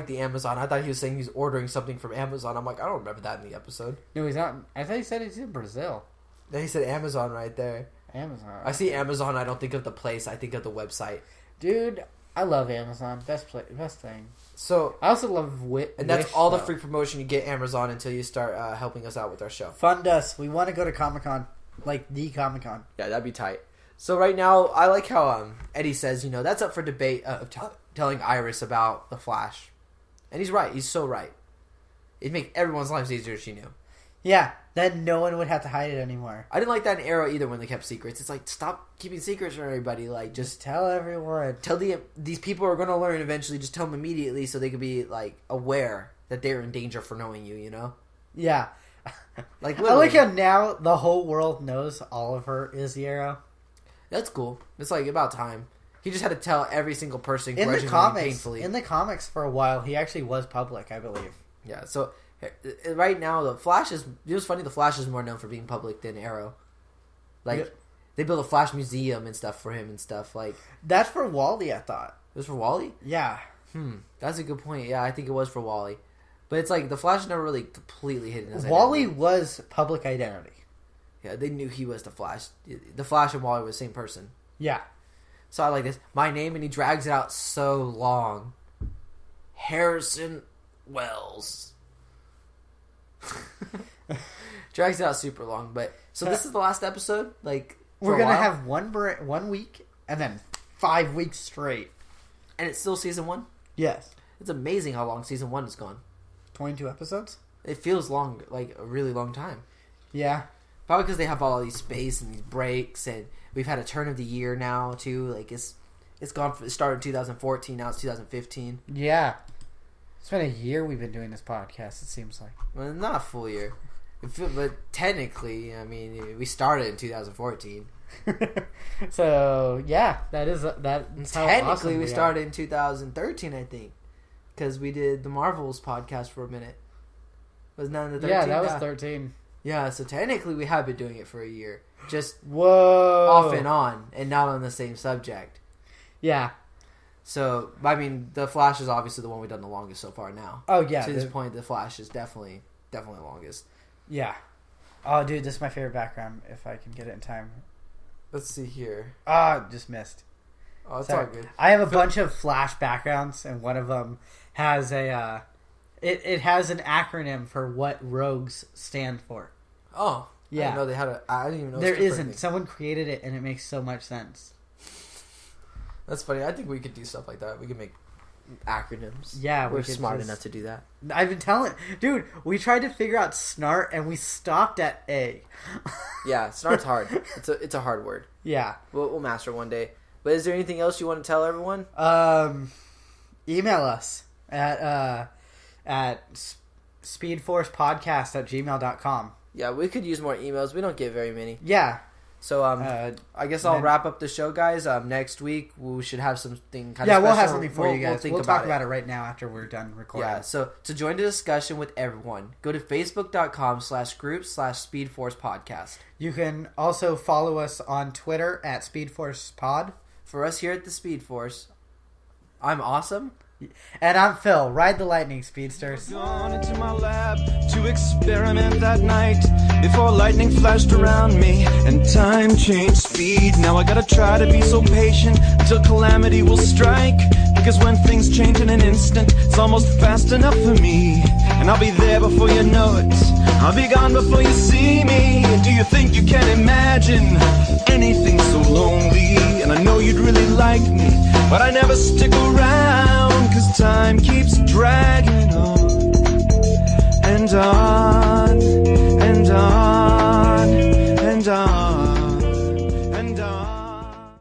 the Amazon. I thought he was saying he's ordering something from Amazon. I'm like, I don't remember that in the episode. No, he's not. I thought he said he's in Brazil. Then he said Amazon right there. Amazon. I see Amazon. I don't think of the place. I think of the website. Dude, I love Amazon. Best thing. So I also love and that's all the free promotion you get Amazon until you start helping us out with our show. Fund us. We want to go to Comic-Con, like the Comic-Con. Yeah, that'd be tight. So right now, I like how Eddie says, that's up for debate of telling Iris about the Flash, and he's right. He's so right. It'd make everyone's lives easier if she knew. Yeah, then no one would have to hide it anymore. I didn't like that in Arrow either when they kept secrets. It's like, stop keeping secrets from everybody. Like, just tell everyone. Tell these people are going to learn eventually. Just tell them immediately so they could be, like, aware that they're in danger for knowing you, Yeah. Like, I literally. like how now the whole world knows Oliver is the Arrow. That's cool. It's like about time. He just had to tell every single person In the grudgingly, comics, painfully. in the comics for a while, he actually was public, I believe. Yeah, so right now the Flash is. It was funny. The Flash is more known for being public than Arrow. Like Yeah. they built a Flash museum and stuff for him and stuff. Like That's for Wally, I thought. it was for Wally. Yeah. That's a good point. Yeah, I think it was for Wally. But it's like the Flash never really completely hidden his Wally identity. was public identity. Yeah, they knew he was the Flash. The Flash and Wally were the same person. Yeah. So I like this. My name, and he drags it out so long. Harrison Wells. Drags it out super long, but so this is the last episode. Like We're going to have 1 week and then 5 weeks straight. and it's still season 1. Yes. It's amazing how long season 1 has gone. 22 episodes? It feels long, like a really long time. Yeah. Probably because they have all these space and these breaks, and we've had a turn of the year now too. Like it's gone. It started in 2014. Now it's 2015. Yeah. It's been a year we've been doing this podcast, it seems like. Well, not a full year, but technically, I mean, we started in 2014. So, yeah, that's how Technically, awesome we are. started in 2013, I think, because we did the Marvels podcast for a minute. Was not in the 13? Yeah, that was 13. Yeah, so technically, we have been doing it for a year, just Whoa. off and on, and not on the same subject. Yeah. So, I mean, The Flash is obviously the one we've done the longest so far now. Oh, yeah. To this point, The Flash is definitely the longest. Yeah. Oh, dude, this is my favorite background, if I can get it in time. Let's see here. Ah, just missed. Oh, it's Sorry. all good. I have a bunch of Flash backgrounds, and one of them has a... It has an acronym for what rogues stand for. Oh, Yeah. I didn't know they had a... I didn't even know There it was isn't. different. Someone created it, and it makes so much sense. That's funny. I think we could do stuff like that. We could make acronyms. Yeah, we we're could smart just- enough to do that. I've been telling... Dude, we tried to figure out snart, and we stopped at A. Yeah, snart's hard. It's a hard word. Yeah. We'll master it one day. But is there anything else you want to tell everyone? Email us at speedforcepodcast@gmail.com. Yeah, we could use more emails. We don't get very many. Yeah. So I guess I'll then- wrap up the show, guys. Next week we should have something kind Yeah, of we'll special. have something for you guys. think We'll talk it. about it right now after we're done recording. Yeah, so to join the discussion with everyone, go to facebook.com/group/Speedforce Podcast. You can also follow us on Twitter at SpeedForcePod. For us here at the Speed Force, I'm Awesome. And I'm Phil. Ride the lightning, speedsters. Gone into my lab to experiment that night before lightning flashed around me and time changed speed. Now I gotta try to be so patient until calamity will strike, because when things change in an instant, it's almost fast enough for me. And I'll be there before you know it. I'll be gone before you see me. Do you think you can imagine anything so lonely? And I know you'd really like me, but I never stick around, 'cause time keeps dragging on and on and on and on.